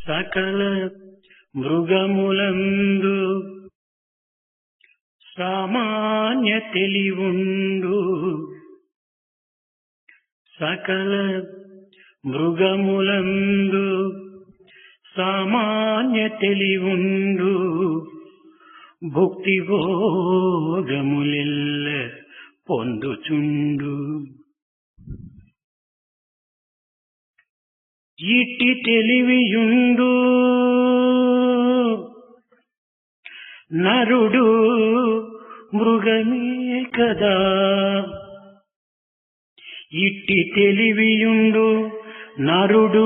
సకల మృగములందు సామాన్య తెలివుండు. సకల మృగములందు సామాన్య తెలివుండు. భుక్తి భోగములెల్ల పొందుచుండు. ఇట్టి తెలివియుండు నరుడు మృగమే కదా. ఇట్టి తెలివియుండు నరుడు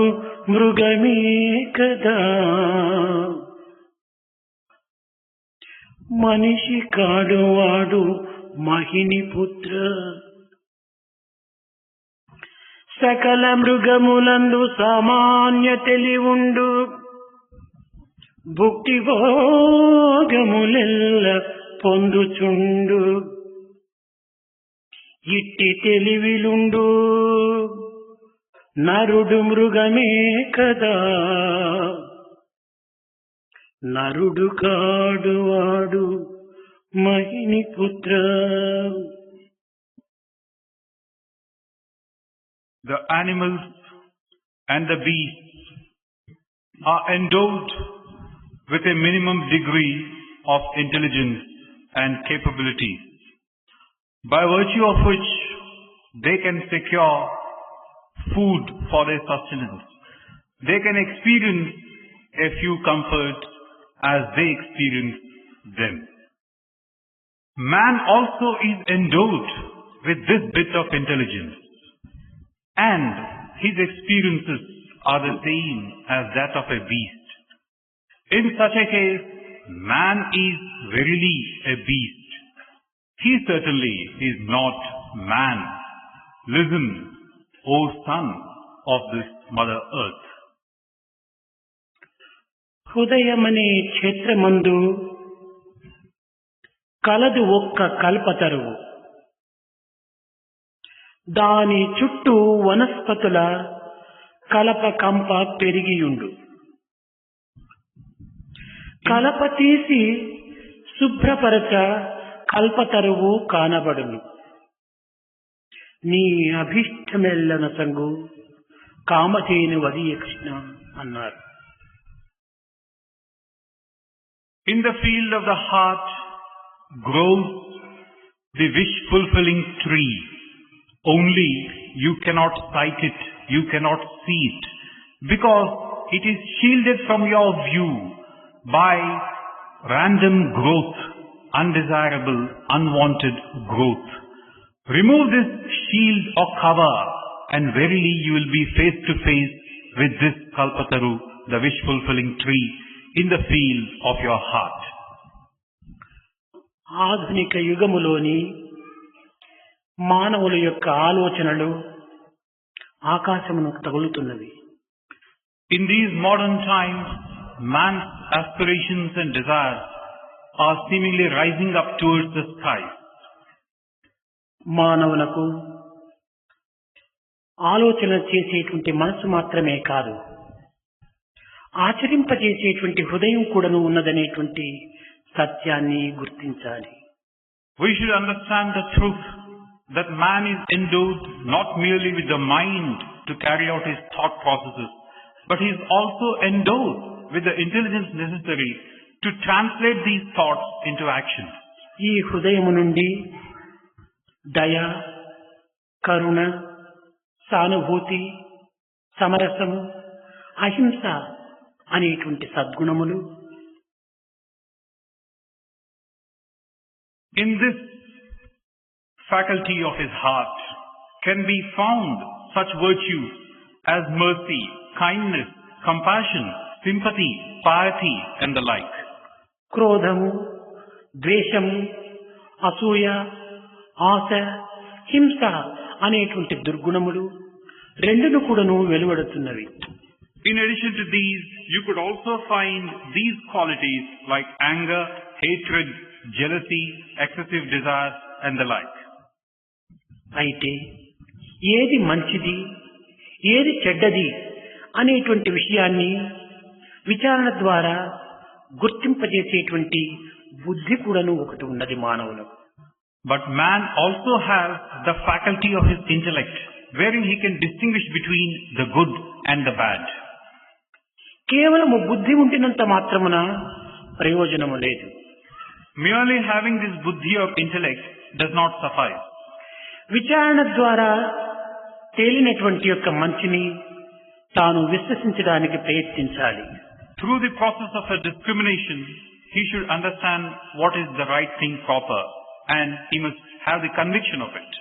మృగమే కదా. మనిషి కాడు వాడు మహిని పుత్ర. సకల మృగములందు సామాన్య తెలివుండు. భుక్తి భోగములెల్ల పొందుచుండు. ఇట్టి తెలివిలుండు నరుడు మృగమే కదా. నరుడు కాడు వాడు మహిని పుత్ర. The animals and the beasts are endowed with a minimum degree of intelligence and capability, by virtue of which they can secure food for their sustenance. They can experience a few comforts as they experience them. Man also is endowed with this bit of intelligence, and his experiences are the same as that of a beast. In such a case, man is verily a beast. He certainly is not man. Listen, O son of this Mother Earth. హృదయమనే క్షేత్రమందు కలదు ఒక్క కల్పతరువు. దాని చుట్టూ వనస్పతుల కలప కంప పెరిగియుండు. కలప తీసి శుభ్రపరచ కల్పతరువు కానబడును. నీ అభిష్టమెల్లన సంగు కామధేను వదియ కృష్ణ అన్నారు. In the field of the heart grows the wish-fulfilling tree. Only you cannot sight it, you cannot see it, because it is shielded from your view by random growth, undesirable, unwanted growth. Remove this shield or cover, and verily you will be face to face with this Kalpataru, the wish-fulfilling tree, in the field of your heart. ఆధునిక యుగములోని మానవుల యొక్క ఆలోచనలు ఆకాశమునకు తగులుతున్నవి. In these modern times, man's aspirations and desires are seemingly rising up towards the sky. మానవులకు ఆలోచన చేసేటువంటి మనసు మాత్రమే కాదు, ఆచరింపజేసేటువంటి హృదయం కూడాను ఉన్నదనేటువంటి సత్యాన్ని గుర్తించాలి. We should understand the truth that man is endowed not merely with the mind to carry out his thought processes, but he is also endowed with the intelligence necessary to translate these thoughts into action. ఈ హృదయము నుండి దయ, కరుణ, సానుభూతి, సమరసము, అహింస అనేటువంటి సద్గుణములు in this faculty of his heart can be found such virtues as mercy, kindness, compassion, sympathy, piety and the like. క్రోధము, ద్వేషము, అసూయ, ఆశ, హింస అనేటువంటి దుర్గుణములు రెండును కూడాను వెలువడుతున్నవి. In addition to these, you could also find these qualities like anger, hatred, jealousy, excessive desire and the like. అయితే ఏది మంచిది, ఏది చెడ్డది అనేటువంటి విషయాన్ని విచారణ ద్వారా గుర్తింపజేసేటువంటి బుద్ధి కూడాను ఒకటి ఉన్నది మానవులకు. But man also has the faculty of his intellect, wherein he can distinguish between the good and the bad. కేవలము బుద్ధి ఉండినంత మాత్రమున ప్రయోజనము లేదు. Merely having this buddhi of intellect does not suffice. విచారణ ద్వారా తేలినటువంటి యొక్క మంచిని తాను విశ్వసించడానికి ప్రయత్నించాలి. Through the process of a discrimination, he should understand what is the right thing proper, and he must have the conviction of it.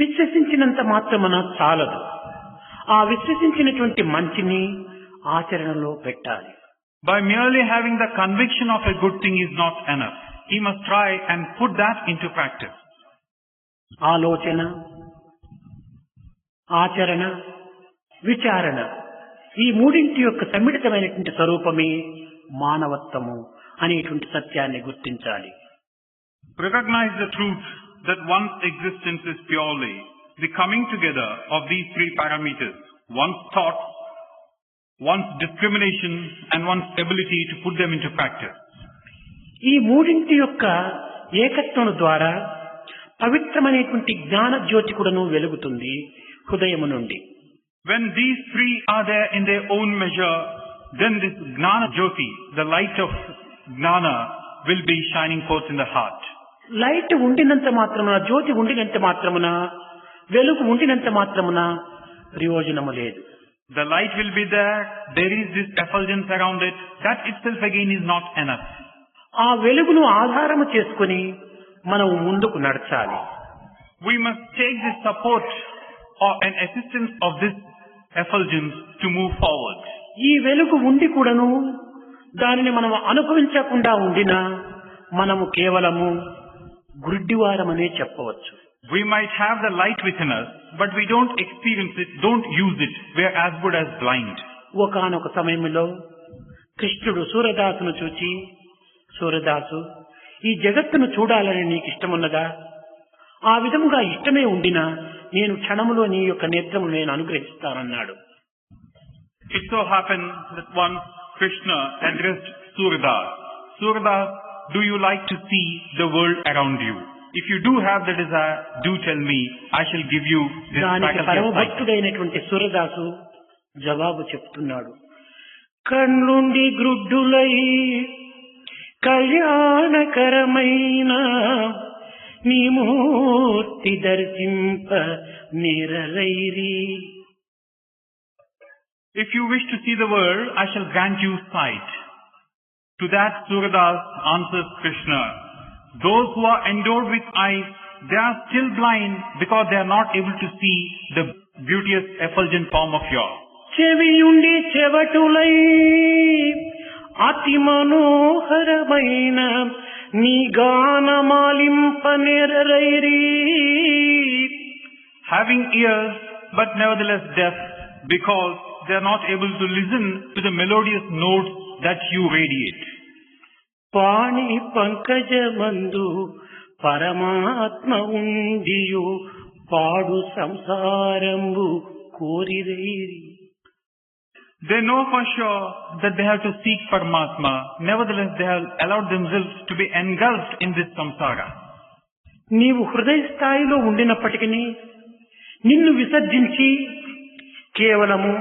విశ్వసించినంత మాత్రమున చాలదు. ఆ విశ్వసించినటువంటి మంచిని ఆచరణలో పెట్టాలి. By merely having the conviction of a good thing is not enough. He must try and put that into practice. ఆలోచన, ఆచరణ, విచారణ ఈ మూడింటి యొక్క సమ్మిళితమైనటువంటి స్వరూపమే మానవత్వము అనేటువంటి సత్యాన్ని గుర్తించాలి. Recognize the truth that one's existence is purely the coming together of these three parameters: one's thought, one's discrimination, and one's ability to put them into practice. ఈ మూడింటి యొక్క ఏకత్వం ద్వారా పవిత్రమైనటువంటి జ్ఞాన జ్యోతి కూడాను వెలుగుతుంది హృదయము నుండి. When these three are there in their own measure, then this Gnana Jyoti, the light of Gnana, will be shining forth in the heart. Light ఉండినంత మాత్రమున, జ్యోతి ఉండినంత మాత్రమున, వెలుగు ఉండినంత మాత్రమున ప్రయోజనము లేదు. The light will be there, there is this effulgence around it, that itself again is not enough. ఆ వెలుగును ఆధారము చేసుకుని మనం ముందుకు నడచాలి. We must take the support or an assistance of this effulgence to move forward. ఈ వెలుగు ఉండి కూడాను దానిని మనం అనుభవించకుండా ఉండినా మనము కేవలము గుడ్డివారమనే చెప్పవచ్చు. We might have the light within us, but we don't experience it, don't use it. We are as good as blind. ఒకానొక సమయంలో కృష్ణుడు సూరదాసును చూచి, సూరదాసు, ఈ జగత్తును చూడాలని నీకు ఇష్టమున్నదా? ఆ విధముగా ఇష్టమే ఉండినా నేను క్షణములో నీ యొక్క నేత్రము నేను అనుగ్రహిస్తానన్నాడు. It so happened that once Krishna addressed Suradas. Suradas, do you like to see the world around you? If you do have the desire, do tell me. I shall give you this దానికి faculty of sight. పరమభక్తుడైనటువంటి Surdas జవాబు చెప్తున్నాడు. కన్నుండి గ్రుడ్డులై కళ్యాణకరమైన నీ మూర్తి దర్శింప నిరరైరి. If you wish to see the world, I shall grant you sight. To that Suradas answers Krishna, those who are endowed with eyes, they are still blind because they are not able to see the beauteous effulgent form of yours. చెవియుండి చెవటులై అతి మనోహరమైన నీ గానమాలింప నిరరైరి. Having ears but nevertheless deaf because they are not able to listen to the melodious notes that you radiate. పాణి పంకజమందు పరమాత్మ ఉండియు పాడు సంసారంబు కోరిరైరి. They know for sure that they have to seek Paramatma. Nevertheless, they have allowed themselves to be engulfed in this samsara. నీవు హృదయ స్థాయిలో ఉండినప్పటికీ నిన్ను విసర్జించి కేవలము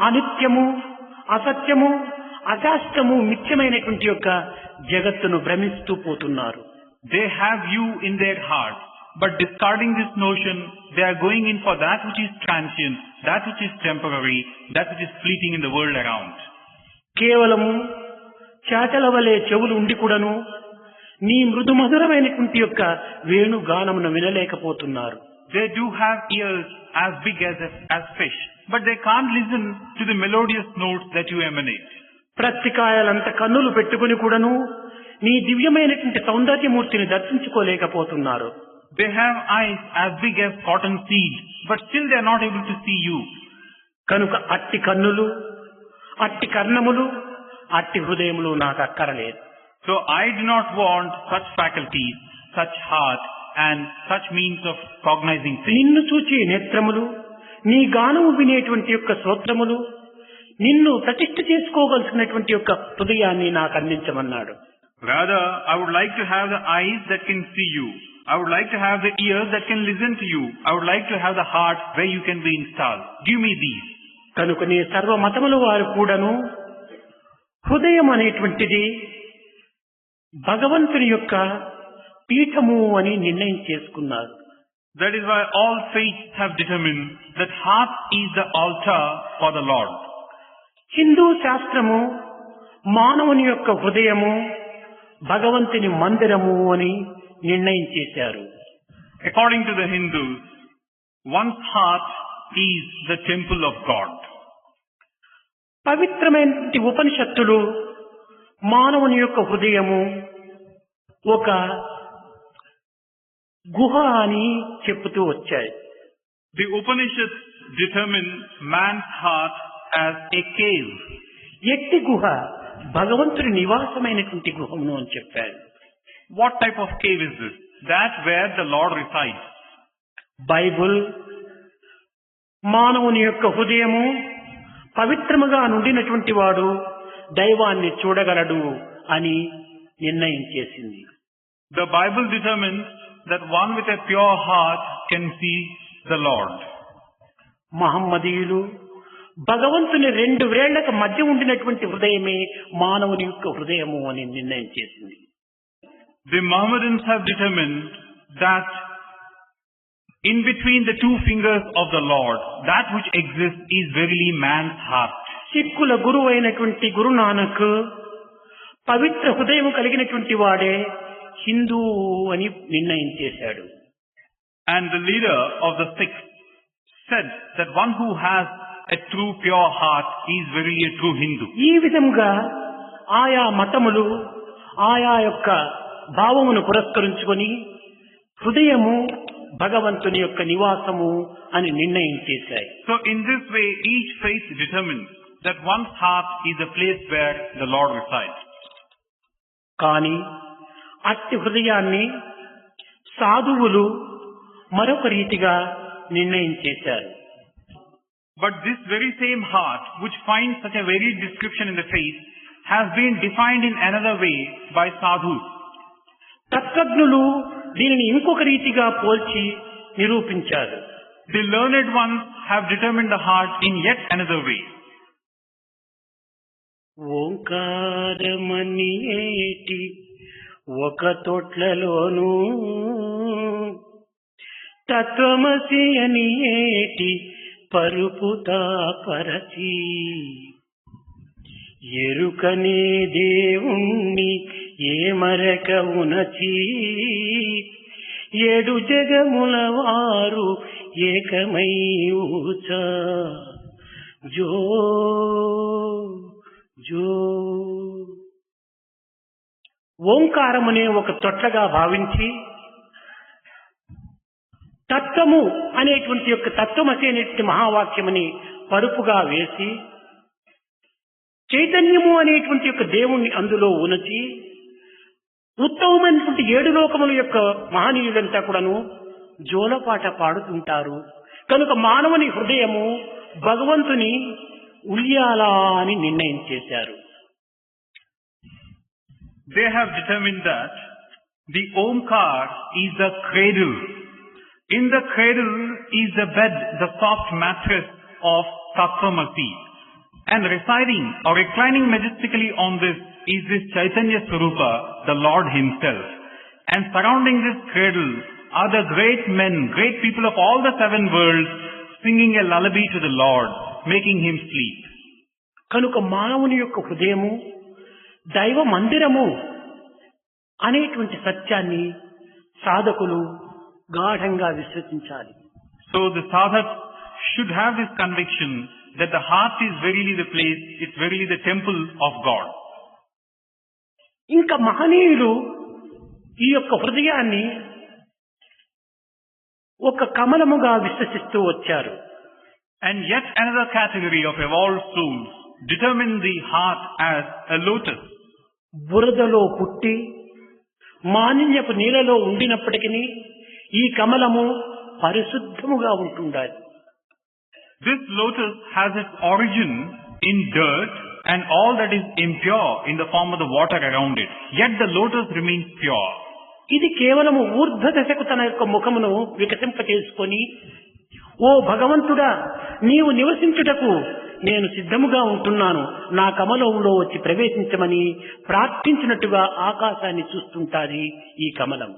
అనిత్యము, అసత్యము, అశాస్త్రము, మిథ్యమైనటువంటి యొక్క జగత్తును భ్రమిస్తూ పోతున్నారు. They have you in their hearts, but discarding this notion, they are going in for that which is transient, that which is temporary, that which is fleeting in the world around. కేవలము చాటల వలె చెవులు ఉండి కూడాను నీ మృదు మధురమైనటువంటి యొక్క వేణుగానమును వినలేకపోతున్నారు. They do have ears as big as fish, but they can't listen to the melodious notes that you emanate. ప్రత్తికాయలంత కన్నులు పెట్టుకుని కూడాను నీ దివ్యమైనటువంటి సౌందర్యమూర్తిని దర్శించుకోలేకపోతున్నారు. They have eyes as big as cotton seed, but still they are not able to see you. కనుక అట్టి కన్నులు, అట్టి కర్ణములు, అట్టి హృదయములు నాకు అక్కరలేదు. So I do not want such faculties, such heart, and such means of cognizing things. నిన్ను చూచి నేత్రములు, నీ గానము వినేటువంటి యొక్క శ్రోత్రములు, నిన్ను ప్రతిష్ఠ చేసుకోగలిసినటువంటి యొక్క హృదయాన్ని నాకు అందించమన్నాడు. Rather, I would like to have the eyes that can see you. I would like to have the ears that can listen to you. I would like to have the heart where you can be installed. Give me these. కనుకనే సర్వ మతముల వారు కూడాను హృదయం అనేటువంటిది భగవంతుని యొక్క పీఠము అని నిర్ణయం చేసుకున్నారు. That is why all faiths have determined that heart is the altar for the Lord. Hindu శాస్త్రము మానవుని యొక్క హృదయము భగవంతుని మందిరము అని నిర్ణయం చేశారు. According to the Hindus, one's heart is the temple of God. పవిత్రమైన ఉపనిషత్తులు మానవుని యొక్క హృదయము ఒక గుహ అని చెప్తూ వచ్చాయి. The Upanishads determine man's heart as a cave. ఎట్టి గుహ భగవంతుడి నివాసమైనటువంటి గృహమును అని చెప్పారు. What type of cave is this? That where the Lord resides. Bible మానవుని యొక్క హృదయము పవిత్రముగా నుండినటువంటి వాడు దైవాన్ని చూడగలడు అని నిర్ణయం చేసింది. The Bible determines that one with a pure heart can see the Lord. మహమ్మదీయులు భగవంతుని రెండు వేళ్లకు మధ్య ఉండినటువంటి హృదయమే మానవుని యొక్క హృదయము అని నిర్ణయం చేసింది. The Mohammedans have determined that in between the two fingers of the Lord, that which exists is verily man's heart. సిక్కుల గురువు అయినటువంటి గురునానక్ పవిత్ర హృదయం కలిగినటువంటి వాడే హిందూ అని నిర్ణయం చేశాడు. And the leader of the Sikhs said that one who has a true pure heart is verily a true Hindu. ఈ విధంగా ఆయా మతములు ఆయా యొక్క భావమును పురస్కరించుకొని హృదయము భగవంతుని యొక్క నివాసము అని నిర్ణయం చేశాయి. So in this way each faith determines that one's heart is the place where the Lord resides. కానీ అట్టి హృదయాన్ని సాధువులు మరొక రీతిగా నిర్ణయం చేశారు. But this very same heart which finds such a varied description in the faith has been defined in another way by sadhus. తత్వజ్ఞులు దీనిని ఇంకొక రీతిగా పోల్చి నిరూపించారు. The learned ones have determined the heart in yet another way. ఓంకారమని ఏటి ఒక తొట్లలోను తత్వమసి అని ఏటి పరుపుతా పరచి ఎరుకనే దేవుణ్ణి ఏమరక ఉనచి ఏడు జగముల వారు ఏకమై ఊచ జో జో. ఓంకారమునే ఒక తొట్లగా భావించి తత్వము అనేటువంటి యొక్క తత్వమసి అనేటువంటి మహావాక్యముని పరుపుగా వేసి చైతన్యము అనేటువంటి యొక్క దేవుణ్ణి అందులో ఉనచి ఉత్తమమైనటువంటి ఏడు లోకముల యొక్క మహనీయులంతా కూడాను జోలపాట పాడుతుంటారు. కనుక మానవుని హృదయము భగవంతుని ఉల్యాలా అని నిర్ణయం చేశారు. They have determined that the Omkar is the cradle. In the cradle is the bed, the soft mattress of Tattvamasi. And residing or reclining majestically on this is this Chaitanya Swarupa, the Lord Himself. And surrounding this cradle are the great men, great people of all the seven worlds singing a lullaby to the Lord, making Him sleep. కనుక మానవుని యొక్క హృదయము దైవ మందిరము అనేటువంటి సత్యాన్ని సాధకులు గాఢంగా విశ్వసించాలి. So the sadhak should have this conviction that the heart is verily the place, it's verily the temple of God. ఇంకా మహనీయులు ఈ యొక్క హృదయాన్ని ఒక కమలముగా విశ్వసిస్తూ వచ్చారు. And yet another category of evolved souls determine the heart as a lotus. బురదలో పుట్టి మాలిన్యపు నీళ్ళలో ఉండినప్పటికీ ఈ కమలము పరిశుద్ధముగా ఉంటుండాలి. This lotus has its origin in dirt and all that is impure in the form of the water around it. Yet the lotus remains pure. ఇది కేవలము ఊర్ధ్వ దశకు తన యొక్క ముఖమును వికసింపచేసుకొని, ఓ భగవంతుడా, నీవు నివసించుటకు నేను సిద్ధముగా ఉంటున్నాను, నా కమలంలో వచ్చి ప్రవేశించమని ప్రార్థించినట్టుగా ఆకాశాన్ని చూస్తుంటాది ఈ కమలం.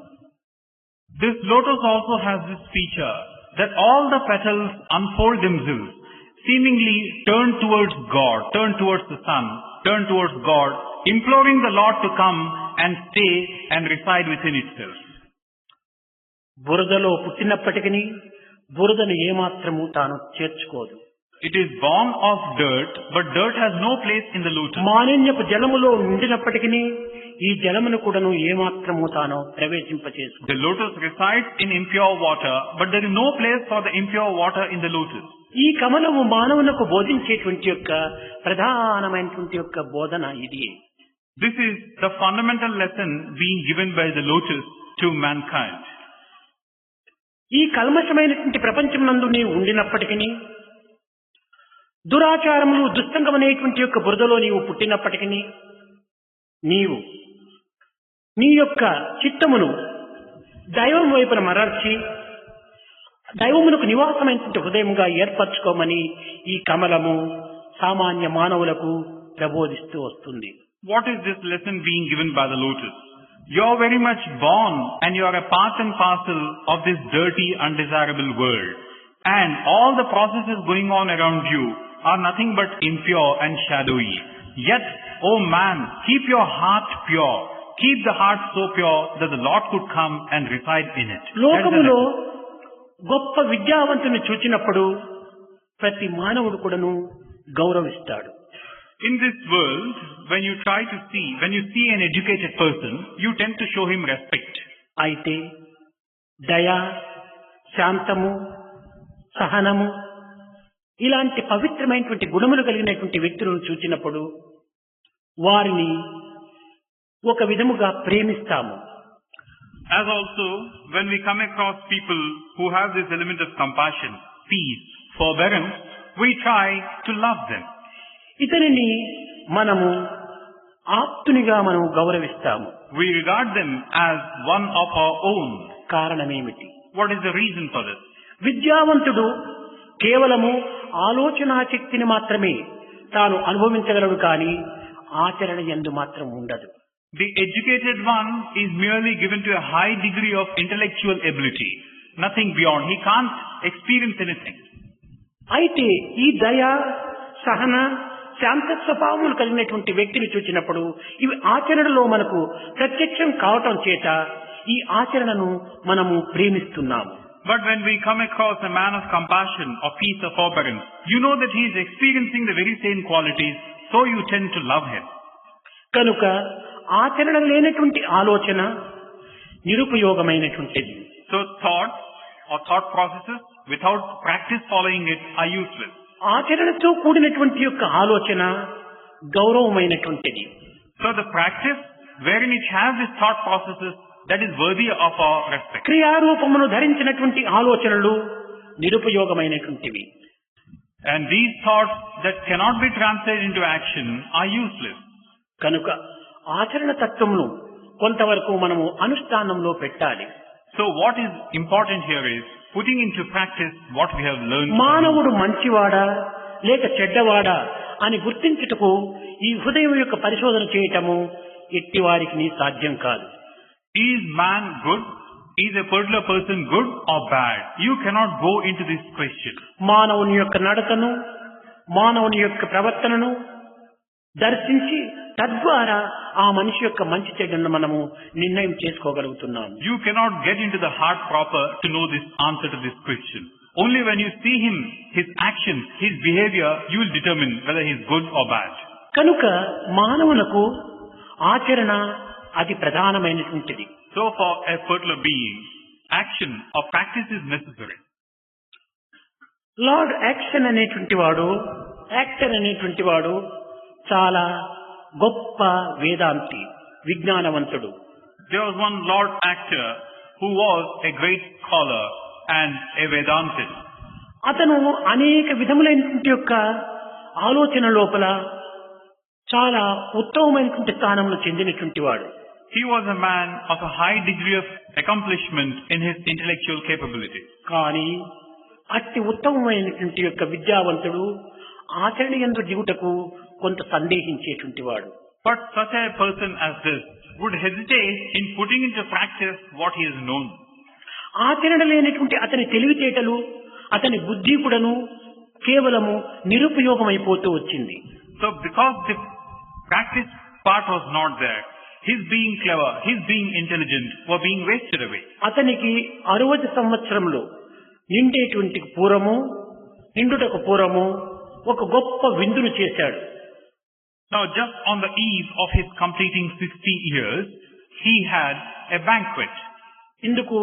This lotus also has this feature that all the petals unfold themselves, seemingly turn towards God, turn towards the sun, turn towards God, imploring the Lord to come and stay and reside within itself. బురదలో పుట్టినప్పటికీ బురదను ఏమాత్రము తాను చేర్చుకోదు. It is born of dirt, but dirt has no place in the lotus. మాలిన్యపు జలములో నిండినప్పటికీ ఈ జలమును కూడాను ఏమాత్రము తాను ప్రవేశింపచేసు. The lotus resides in impure water, but there is no place for the impure water in the lotus. ఈ కమలము మానవులకు బోధించేటువంటి యొక్క ప్రధానమైనటువంటి యొక్క బోధన ఇది. This is the fundamental lesson being given by the lotus to mankind. ఈ కల్మషమైనటువంటి ప్రపంచం నందు నీవు ఉండినప్పటికీ, దురాచారములు దుస్తంగమనేటువంటి యొక్క బురదలో నీవు పుట్టినప్పటికీ, నీవు నీ యొక్క చిత్తమును దైవం వైపున మరల్చి దైవమునకు నివాసమైనటువంటి హృదయముగా ఏర్పరచుకోమని ఈ కమలము సామాన్య మానవులకు ప్రబోధిస్తూ వస్తుంది. What is this lesson being given by the lotus? You are very much born and you are a part and parcel of this dirty, undesirable world. And all the processes going on around you are nothing but impure and shadowy. Yet, O man, keep your heart pure. Keep the heart so pure that the Lord could come and reside in it. లోకములో గొప్ప విద్యావంతుని చూచినప్పుడు ప్రతి మానవుడు కూడాను గౌరవిస్తాడు. In this world, when you see an educated person, you tend to show him respect. అయితే దయ, శాంతము, సహనము ఇలాంటి పవిత్రమైనటువంటి గుణములు కలిగినటువంటి వ్యక్తులను చూచినప్పుడు వారిని ఒక విధముగా ప్రేమిస్తాము. As also, when we come across people who have this element of compassion, peace, forbearance, we try to love them. ఇతనిని మనము ఆప్తునిగా మనం గౌరవిస్తాము. We regard them as one of our own. కారణమేమిటి? What is the reason for this? విద్యావంతుడు కేవలము ఆలోచనా శక్తిని మాత్రమే తాను అనుభవించగలడు, కానీ ఆచరణ యందు మాత్రం ఉండదు. The educated one is merely given to a high degree of intellectual ability, nothing beyond. He can't experience anything. అయితే ఈ దయ, సహన, శాంత స్వభావములు కలిగినటువంటి వ్యక్తిని చూచినప్పుడు ఇవి ఆచరణలో మనకు ప్రత్యక్షం కావటం చేత ఈ ఆచరణను మనము ప్రేమిస్తున్నాము. But when we come across a man of compassion, of peace, of forbearance, you know that he is experiencing the very same qualities, so you tend to love him. కనుక ఆచరణ లేనటువంటి ఆలోచన నిరుపయోగమైనటువంటిది. So thoughts or thought processes without practice following it are useless. ఆచరణతో కూడినటువంటి యొక్క ఆలోచన గౌరవమైనటువంటిది. So the practice wherein it has these thought processes, that is worthy of our respect. క్రియారూపమును ధరించినటువంటి ఆలోచనలు నిరుపయోగమైనటువంటివి. And these thoughts that cannot be translated into action are useless. కనుక ఆచరణ తత్వమును కొంతవరకు మనము అనుష్ఠానంలో పెట్టాలి. So what is important here is putting into practice what we have learned. మానవుడు మంచివాడా లేక చెడ్డవాడా అని గుర్తించుటకు ఈ హృదయం యొక్క పరిశోధన చేయటము ఎట్టి వారికి సాధ్యం కాదు. Is man good? Is a particular person good or bad? You cannot go into this question. మానవుని యొక్క నడతను, మానవుని యొక్క ప్రవర్తనను దర్శించి తద్వారా ఆ మనిషి యొక్క మంచి చెడ్డను మనము నిర్ణయం చేసుకోగలుగుతున్నాము. You cannot get into the heart proper to know this answer to this question. Only when you see him, his actions, his behavior, you will determine whether he is good or bad. కనుక మానవులకు ఆచరణ అది ప్రధానమైనటువంటిది. So for a particular being, action or practice is necessary. Lord actor అనేటువంటి వాడు చాలా గొప్ప వేదాంతి, విజ్ఞానవంతుడు. There was one Lord Actor who was a great scholar and a Vedantist. అతను అనేక విధములైనటువంటి యొక్క ఆలోచన లోపల చాలా ఉత్తమమైనటువంటి స్థానంలో చెందినటువంటి వాడు. He was a man of a high degree of accomplishment in his intellectual capability. కానీ అట్టి ఉత్తమమైనటువంటి యొక్క విద్యావంతుడు ఆచరణ యందు దిగుటకు కొంత సందేహించేటువంటి వాడు. But such a person as this would hesitate in putting into practice what he has known. ఆచరణ లేనటువంటి అతని తెలివితేటలు, అతని బుద్ధి కూడాను కేవలము నిరుపయోగమైపోతూ వచ్చింది. So because the practice part was not there, his being clever, his being intelligent were being wasted away. అతనికి 60 సంవత్సరంలో నిండేటువంటి నిండుటకు పూర్వము ఒక గొప్ప విందును చేశాడు. Now just on the eve of his completing 60 years, he had a banquet. ఇందుకు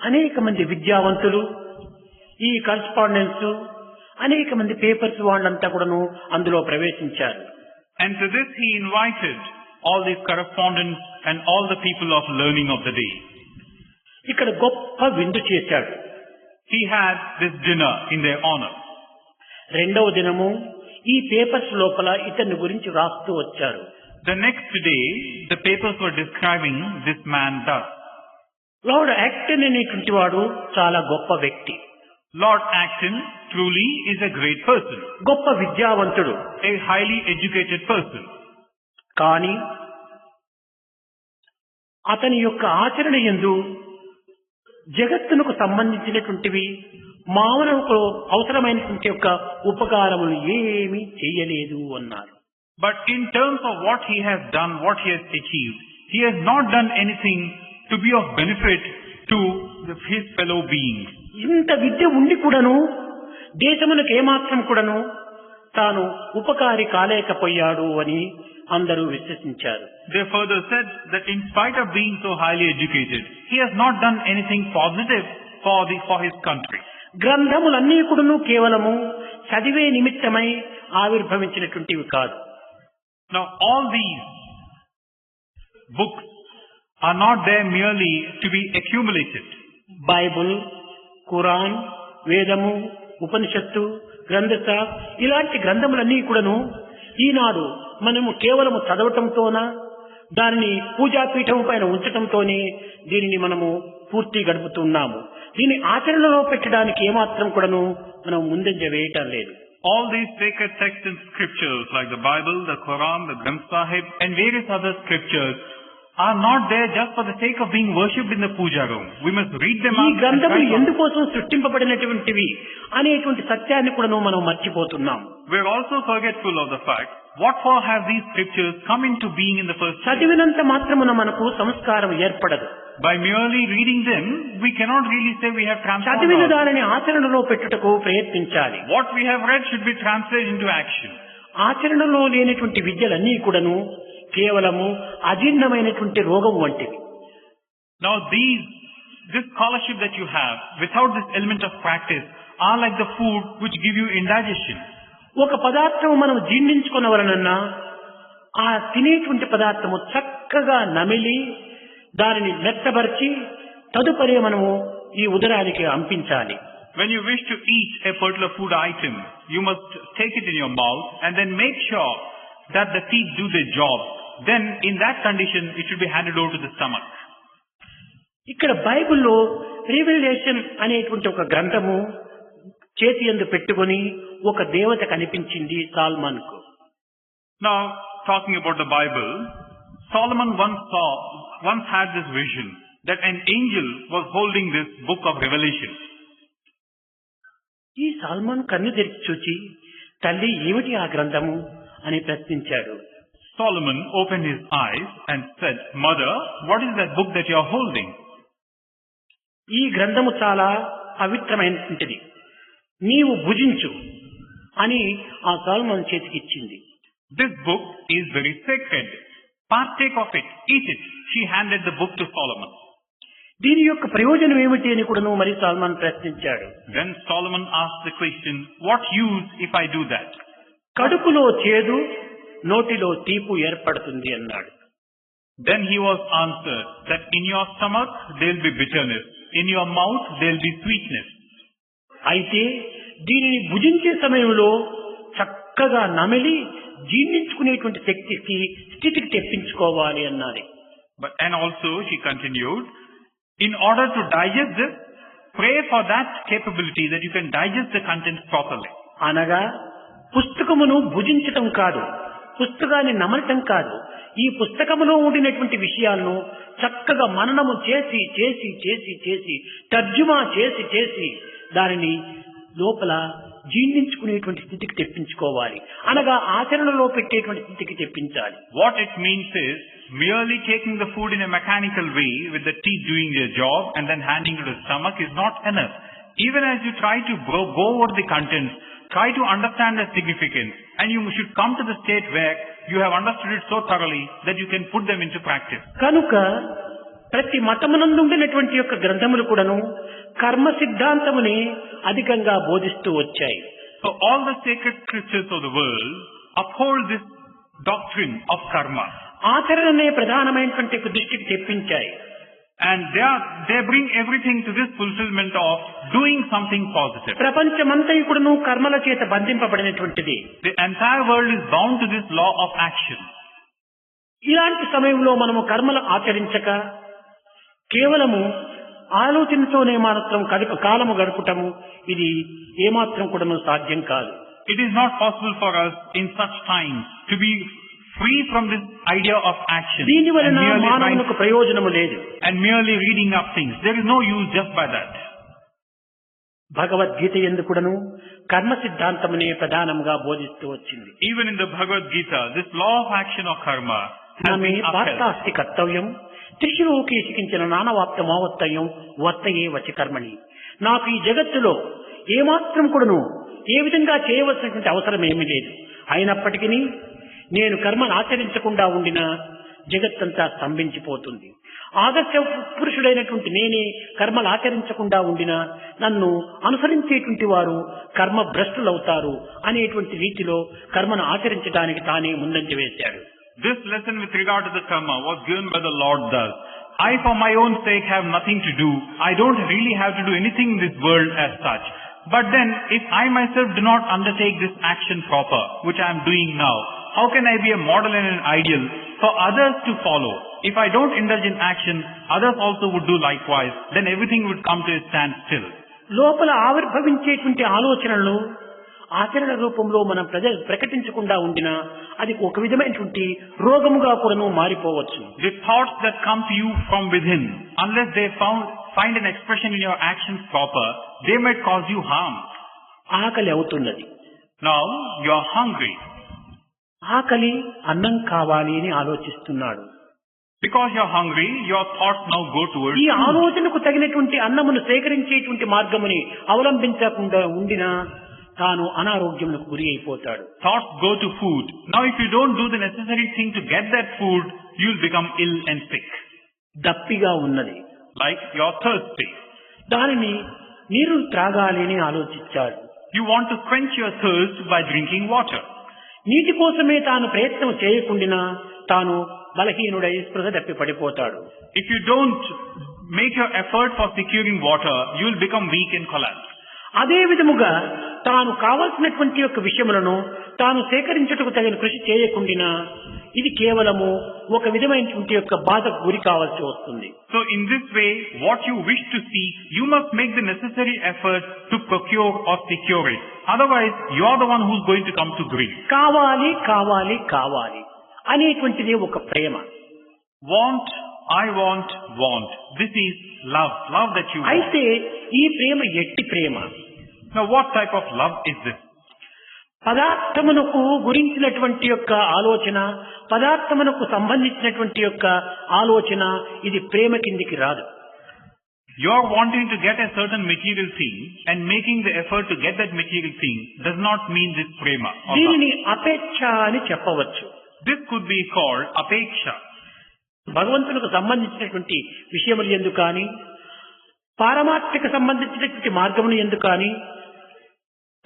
అనేక మంది విద్యావంతులు, ఈ కరస్పాండెన్స్, అనేక మంది పేపర్స్ వాళ్ళంతా కూడాను అందులో ప్రవేశించారు. And to this he invited all the correspondents and all the people of learning of the day. ఇక్కడ గొప్ప విందు చేశాడు. He had this dinner in their honor. రెండవ దినము ఈ పేపర్స్ లోపల ఇతని గురించి రాస్తూ వచ్చారు. The next day, the papers were describing this man thus. Lord Acton అనేటువంటి వాడు చాలా గొప్ప వ్యక్తి. Lord Acton truly is a great person, గొప్ప విద్యావంతుడు, a highly educated person. కానీ అతని యొక్క ఆచరణ యందు జగత్తునకు సంబంధించినటువంటివి మానవులకు అవసరమైనటువంటి యొక్క ఉపకారములు ఏమీ చేయలేదు అన్నారు. But in terms of what he has done, what he has achieved, he has not done anything to be of benefit to his fellow beings. ఇంత విద్య ఉండి కూడాను దేశమునకు ఏమాత్రం కూడాను తాను ఉపకారి కాలేకపోయాడు అని అందరూ విశ్వసించారు. They further said that in spite of being so highly educated, he has not done anything positive for his country. గ్రంథములన్నీ కూడాను కేవలము చదివే నిమిత్తమై ఆవిర్భవించినటువంటివి కాదు. Now all these books are not there merely to be accumulated. Bible, Quran, వేదము, ఉపనిషత్తు, గ్రంథస ఇలాంటి గ్రంథములన్నీ కూడాను ఈనాడు మనము కేవలము చదవటంతోన దానిని పూజాపీఠం పైన ఉంచటంతోనే దీనిని మనము పూర్తి గడుపుతున్నాము. దీన్ని ఆచరణలో పెట్టడానికి ఏమాత్రం కూడాను మనం ముందంజ వేయటం లేదు. All these sacred texts and scriptures like the Bible, the Quran, the Granth Sahib and various other scriptures are not there just for the sake of being worshipped in the puja room. We must read them ఈ గ్రంథములు ఎందుకోసం సృష్టింపబడినటువంటివి అనేటువంటి సత్యాన్ని కూడా మనం మర్చిపోతున్నాం. We are also forgetful of the fact what for have these scriptures come into being in the first place. చదివినంత మాత్రమున మనకు సంస్కారం ఏర్పడదు. By merely reading them, we cannot really say we have transformed. చదివిన దానిని ఆచరణలో పెట్టుటకు ప్రయత్నించాలి. What we have read should be translated into action. ఆచరణలో లేనటువంటి విద్యలన్నీ కూడాను కేవలము అజీర్ణమైనటువంటి రోగం వంటివి. Now this scholarship that you have without this element of practice are like the food which give you indigestion. ఒక పదార్థం మనం జీర్ణించుకునవలనన్నా ఆ తినేటువంటి పదార్థము చక్కగా నమిలి దానిని మెత్తబరిచి తదుపరి మనము ఈ ఉదరానికి అంపించాలి. When you wish to eat a particular food item, you must take it in your mouth and then make sure that the teeth do their job. Then in that condition it should be handed over to the stomach. ఇక్కడ బైబిల్లో రివెలేషన్ అనేటువంటి ఒక గ్రంథము చేతి యందు పెట్టుకొని ఒక దేవత కనిపించింది సాల్మన్ కు. Now talking about the Bible, Solomon once had this vision that an angel was holding this book of Revelation. ఈ సాల్మన్ కన్ను తెరిచి చూచి తల్లి ఏమిటి ఆ గ్రంథము అని ప్రశ్నించాడు. Solomon opened his eyes and said, "Mother, what is that book that you are holding?" ఈ గ్రంథము చాలా పవిత్రమైనటువంటిది, నీవు భుజించు అని ఆ సాల్మన్ చేతికి ఇచ్చింది. This book is very sacred. Partake of it, eat it. She handed the book to Solomon. దీని యొక్క ప్రయోజనం ఏమిటి అని కూడా మరి సాల్మన్ ప్రశ్నించాడు. Then Solomon asked the question, "What use if I do that?" కడుపులో చేదు, నోటిలో తీపు ఏర్పడుతుంది అన్నాడు. Then he was answered that in your stomach there will be bitterness, in your mouth there will be sweetness. అయితే దీనిని భుజించే సమయంలో చక్కగా నమిలి జీర్ణించుకునేటువంటి స్థితికి తెప్పించుకోవాలి అన్నది. And also she continued, in order to digest this, pray for that capability that you can digest the contents properly. అనగా పుస్తకమును భుజించటం కాదు, పుస్తకాన్ని నమలటం కాదు, ఈ పుస్తకములో ఉండినటువంటి విషయాలను చక్కగా మననము చేసి చేసి చేసి చేసి తర్జుమా చేసి చేసి దానిని లోపల జీర్ణించుకునేటువంటి స్థితికి తెప్పించుకోవాలి, అనగా ఆచరణలో పెట్టేటువంటి స్థితికి తెప్పించాలి. What it means is merely taking the food in a mechanical way with the teeth doing their job and then handing it to the stomach is not enough. Even as you try to go over the contents, try to understand the significance, and you should come to the state where you have understood it so thoroughly that you can put them into practice. కనుక ప్రతి మతమునందు ఉండినటువంటి యొక్క గ్రంథములు కూడాను కర్మ సిద్ధాంతముని అధికంగా బోధిస్తూ వచ్చాయి. So all the sacred scriptures of the world uphold this doctrine of karma. ఆచరణనే ప్రధానమైనటువంటి దృష్టికి తెప్పించాయి. And they bring everything to this fulfillment of doing something positive. ప్రపంచమంతా కూడాను కర్మల చేత బంధింపబడినటువంటిది. The entire world is bound to this law of action. ఇలాంటి సమయంలో మనము కర్మలు ఆచరించక కేవలము ఆలోచనతోనే మాత్రం కాలము గడుపుటము ఇది ఏమాత్రం కూడాను సాధ్యం కాదు. It is not possible for us in such times to be free from this idea of action దీని వలన మానవునికి ప్రయోజనము లేదు. and merely reading up things. There is no use just by that. Bhagavad Gita యందు కూడాను కర్మ సిద్ధాంతమునే ప్రధానంగా బోధిస్తూ వచ్చింది. Even in the Bhagavad Gita, this law of action of karma has నమే been upheld. పార్థాస్తి కర్తవ్యం త్రిశిలోకేశికించిన నానవాప్తమావత్తయం వర్తయే వచి కర్మణి. నాకు ఈ జగత్తులో ఏమాత్రం కూడాను ఏ విధంగా చేయవలసినటువంటి అవసరం ఏమీ లేదు. అయినప్పటికీ నేను కర్మను ఆచరించకుండా ఉండిన జగత్తంతా స్తంభించిపోతుంది. ఆదర్శ పురుషుడైనటువంటి నేనే కర్మలు ఆచరించకుండా ఉండినా నన్ను అనుసరించేటువంటి వారు కర్మ భ్రష్టులవుతారు అనేటువంటి రీతిలో కర్మను ఆచరించడానికి తానే ముందంజ వేశాడు. This lesson with regard to the karma was given by the Lord thus. I for my own sake have nothing to do. I don't really have to do anything in this world as such. But then if I myself do not undertake this action proper, which I am doing now, how can I be a model and an ideal for others to follow? If I don't indulge in action, others also would do likewise. Then everything would come to a standstill. లోపల ఆవిర్భవించేటువంటి ఆలోచనలు ఆచరణ రూపంలో మనం ప్రకటించకుండా ఉండినా అది ఒక విధమైనటువంటి రోగముగా కూడాను మారిపోవచ్చు. The thoughts that come to you from within, unless they find an expression in your actions proper, they might cause you harm. ఆకలి అవుతున్నది. Now you are hungry. ఆకలి అన్నం కావాలి అని ఆలోచిస్తున్నాడు. Because you are hungry, your thoughts now go towards ఈ food. ఆలోచనకు తగినటువంటి అన్నమును సేకరించేటువంటి మార్గముని అవలంబించకుండా ఉండినా తాను అనారోగ్యములకు గురి అయిపోతాడు. Thoughts go to food. Now if you don't do the necessary thing to get that food, you will become ill and sick. దప్పిగా ఉన్నది. Like you are thirsty. దానిని నీరు త్రాగాలి అని ఆలోచించాడు. You want to quench your thirst by drinking water. నీటి కోసమే తాను ప్రయత్నం చేయకుండా తాను బలహీనుడై స్పృహ తప్పి పడిపోతాడు. If you don't make your effort for securing water, you will become weak and collapse. అదే విధముగా తాను కావలసినటువంటి యొక్క విషయములను తాను సేకరించుటకు తగిన కృషి చేయకుండా ఇది కేవలము ఒక విధమైనటువంటి యొక్క బాధకు గురి కావాల్సి వస్తుంది. So in this way, what you wish to seek, you must make the necessary effort to procure or secure it. Otherwise, you are the one who is going to come to grief. కావాలి కావాలి కావాలి అనేటువంటిది ఒక ప్రేమ. Want, I want, want. This is love. Love that you want. అయితే ఈ ప్రేమ ఎట్టి ప్రేమ. Now what type of love is this? పదార్థమునకు గురించినటువంటి యొక్క ఆలోచన, పదార్థమునకు సంబంధించినటువంటి యొక్క ఆలోచన ఇది ప్రేమ కిందికి రాదు. You are wanting to get a certain material thing and making the effort to get that material thing does not mean this prema. దీనిని అపేక్ష అని చెప్పవచ్చు. This could be called apeksha. భగవంతునికి సంబంధించినటువంటి విషయములు ఎందు కానీ పారమార్థిక సంబంధించినటువంటి మార్గములు ఎందు కానీ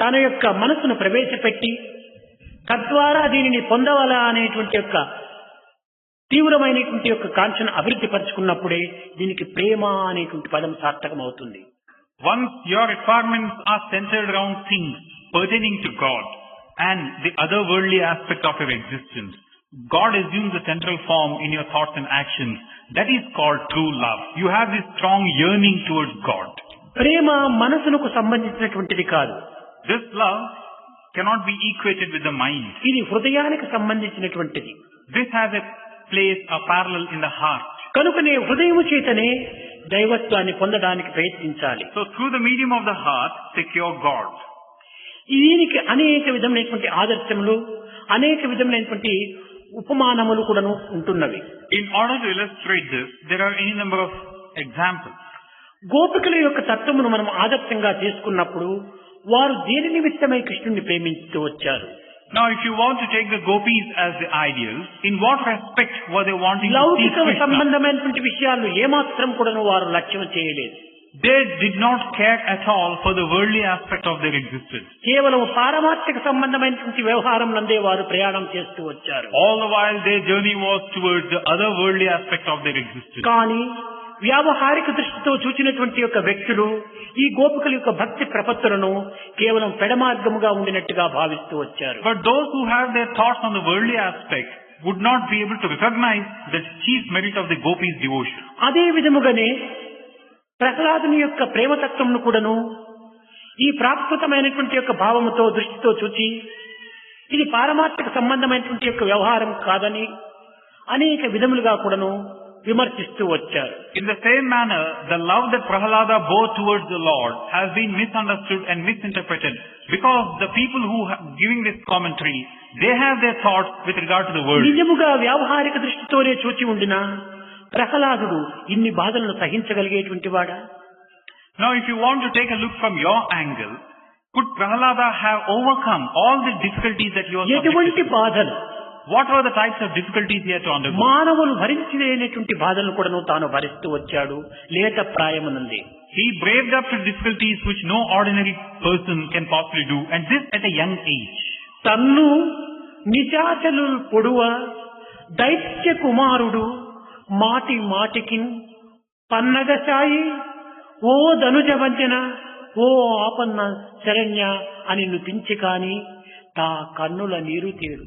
తన యొక్క మనసును ప్రవేశపెట్టి తద్వారా దీనిని పొందవాలా అనేటువంటి యొక్క తీవ్రమైనటువంటి యొక్క కాంక్షణ అభివృద్ధి పరుచుకున్నప్పుడే దీనికి ప్రేమ అనేటువంటి పదం సార్థకం అవుతుంది. Once your requirements are centered around things pertaining to God, and the other worldly aspect of your existence, God assumes a central form in your thoughts and actions. That is called true love. You have this strong yearning towards God. ప్రేమ మనసునకు సంబంధించినటువంటిది కాదు. This love cannot be equated with the mind. ఇది హృదయానికి సంబంధించినటువంటిది. This has a place, a parallel in the heart. కనుకనే హృదయము చేతనే దైవత్వాన్ని పొందడానికి ప్రయత్నించాలి. So through the medium of the heart, secure God. దీనికి అనేక విధమైనటువంటి ఆదర్శములు, అనేక విధమైనటువంటి ఉపమానములు కూడాను ఉంటున్నవి. In order to illustrate this, there are any number of examples. గోపికల యొక్క తత్వమును మనం ఆదర్శంగా చేసుకున్నప్పుడు వారు దేని నిమిత్తమై కృష్ణుని ప్రేమించుతూ వచ్చారు. Now if you want to take the gopis as the ideals, in what respect were they wanting to see లౌకిక Krishna? సంబంధమైనటువంటి విషయాలు ఏమాత్రం కూడాను వారు లక్ష్యం చేయలేదు. They did not care at all for the worldly aspect of their existence. కేవలం పారమార్థిక సంబంధమైనటువంటి వ్యవహారం నందే వారు ప్రయాణం చేస్తూ వచ్చారు. All the while their journey was towards the other worldly aspect of their existence. కానీ వ్యావహారిక దృష్టితో చూచినటువంటి యొక్క వ్యక్తులు ఈ గోపికల యొక్క భక్తి ప్రపత్తులను కేవలం పెడమార్గముగా ఉండినట్టుగా భావిస్తూ వచ్చారు. But those who have their thoughts on the worldly aspect would not be able to recognize the chief merit of the gopis' devotion. అదే విధముగానే ప్రహ్లాదుని యొక్క ప్రేమతత్వమును కూడాను ఈ ప్రాకృతమైనటువంటి యొక్క భావముతో దృష్టితో చూచి ఇది పారమార్థిక సంబంధమైనటువంటి యొక్క వ్యవహారం కాదని అనేక విధములుగా కూడాను విమర్శిస్తూ వచ్చారు. In the same manner, the love that Prahlada bore towards the Lord has been misunderstood and misinterpreted because the people who are giving this commentary, they have their thoughts with regard to the world. నిజముగా వ్యావహారిక దృష్టితోనే చూచి ఉండిన ప్రహ్లాదుడు ఇన్ని బాధలను సహించగలిగేటువంటి వాడా? Now if you want to take a look from your angle, could Prahlada have overcome all the difficulties that you are ఎటువంటి subjected to? బాధలు? What were the types of difficulties he had to undergo? మానవులు భరించలేనటువంటి బాధలను కూడాను తాను భరిస్తూ వచ్చాడు లేత ప్రాయమునంది. He braved up to difficulties which no ordinary person can possibly do, and this at a young age. తన్ను నిశాచలు పొడువ దైత్య కుమారుడు మాటి మాటికి పన్నగసాయి ఓ ధనుజవంచన ఓ ఆపన్న శరణ్య అని నుతించి కాని తా కన్నుల నీరు తీరు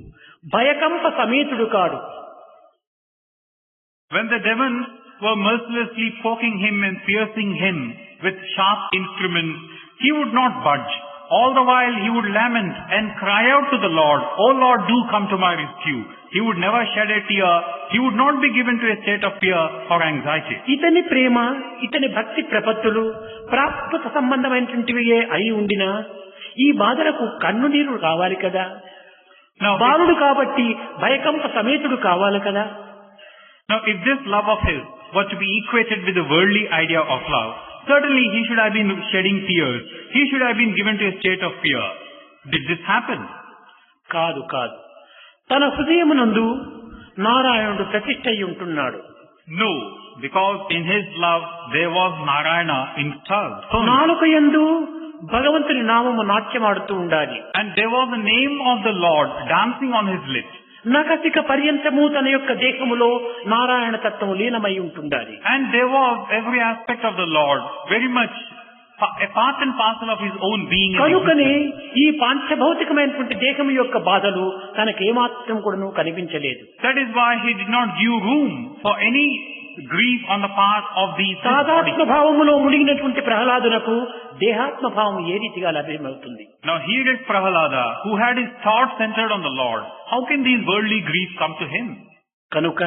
భయకంప సమేతుడు కాడు. When the demons were mercilessly poking him and piercing him with sharp instruments, he would not budge. All the while he would lament and cry out to the Lord, "O Lord, do come to my rescue." He would never shed a tear. He would not be given to a state of fear or anxiety. ఇతని ప్రేమ ఇతని భక్తి ప్రపత్తులు ప్రాకృత సంబంధమైనటువంటివియే అయి ఉండినా ఈ బాధలకు కన్ను నీరు కావాలి కదా. Now, బాలుడు కాబట్టి భయకంప సమేతుడు కావాలి కదా. if this love of his were to be equated with the worldly idea of love, certainly he should have been shedding tears. He should have been given to a state of fear. Did this happen? కాదు కాదు. తన హృదయమునందు నారాయణుడు ప్రతిష్ఠ అయి ఉంటున్నాడు. No, because in his love there was Narayana installed. నాలుక యందు భగవంతుని నామము నాట్యమాడుతూ ఉండాలి. And there was the name of the Lord dancing on his lips. నఖశిఖ పర్యంతము తన యొక్క దేహములో నారాయణ తత్వము లీనమై ఉంటుండాలి. And there was every aspect of the Lord very much a part and parcel of his own being. కనుకనే ఈ పాంచభౌతికమైనటువంటి దేహము యొక్క బాధలు తనకేమాత్రం కూడాను కనిపించలేదు. That is why he did not give room for any grief on the part of these body. తాదాత్మ భావములో మునిగినటువంటి ప్రహ్లాదునకు దేహాత్మ భావం ఏ రీతిగా లభ్యమవుతుంది? Now here is Prahlada who had his thoughts centered on the Lord. How can these worldly griefs come to him? కనుక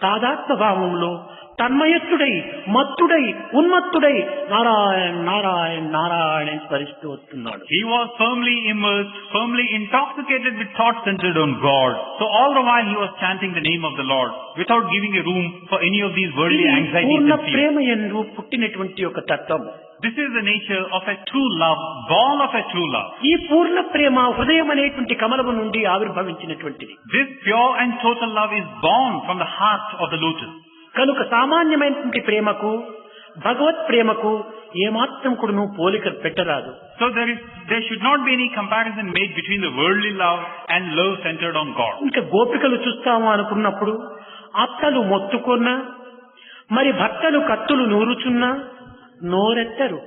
తాదాత్మ భావములో తన్మయత్తుడై మత్తుడై ఉన్మత్తుడై నారాయణ నారాయణ నారాయణ స్మరిస్తూ వస్తున్నాడు. He was firmly immersed, firmly intoxicated with thoughts centered on God. So all the while he was chanting the name of the Lord without giving a room for any of these worldly anxieties Purna and fears. ప్రేమ యందు పుట్టినటువంటి ఒక తత్వం. This is the nature of a true love, born of a true love. ఈ పూర్ణ ప్రేమ హృదయం అనేటువంటి కమలము నుండి ఆవిర్భవించినటువంటిది. This pure and total love is born from the heart of the lotus. కనుక సామాన్యమైనటువంటి ప్రేమకు భగవత్ ప్రేమకు ఏమాత్రం కూడాను పోలిక పెట్టరాదు. So there should not be any comparison made between the worldly love and love centered on God. ఇంకా గోపికలు చూస్తాము అనుకున్నప్పుడు అత్తలు మొత్తుకున్నా మరి భక్తలు కత్తులు నూరుచున్నా నోరెత్తరు,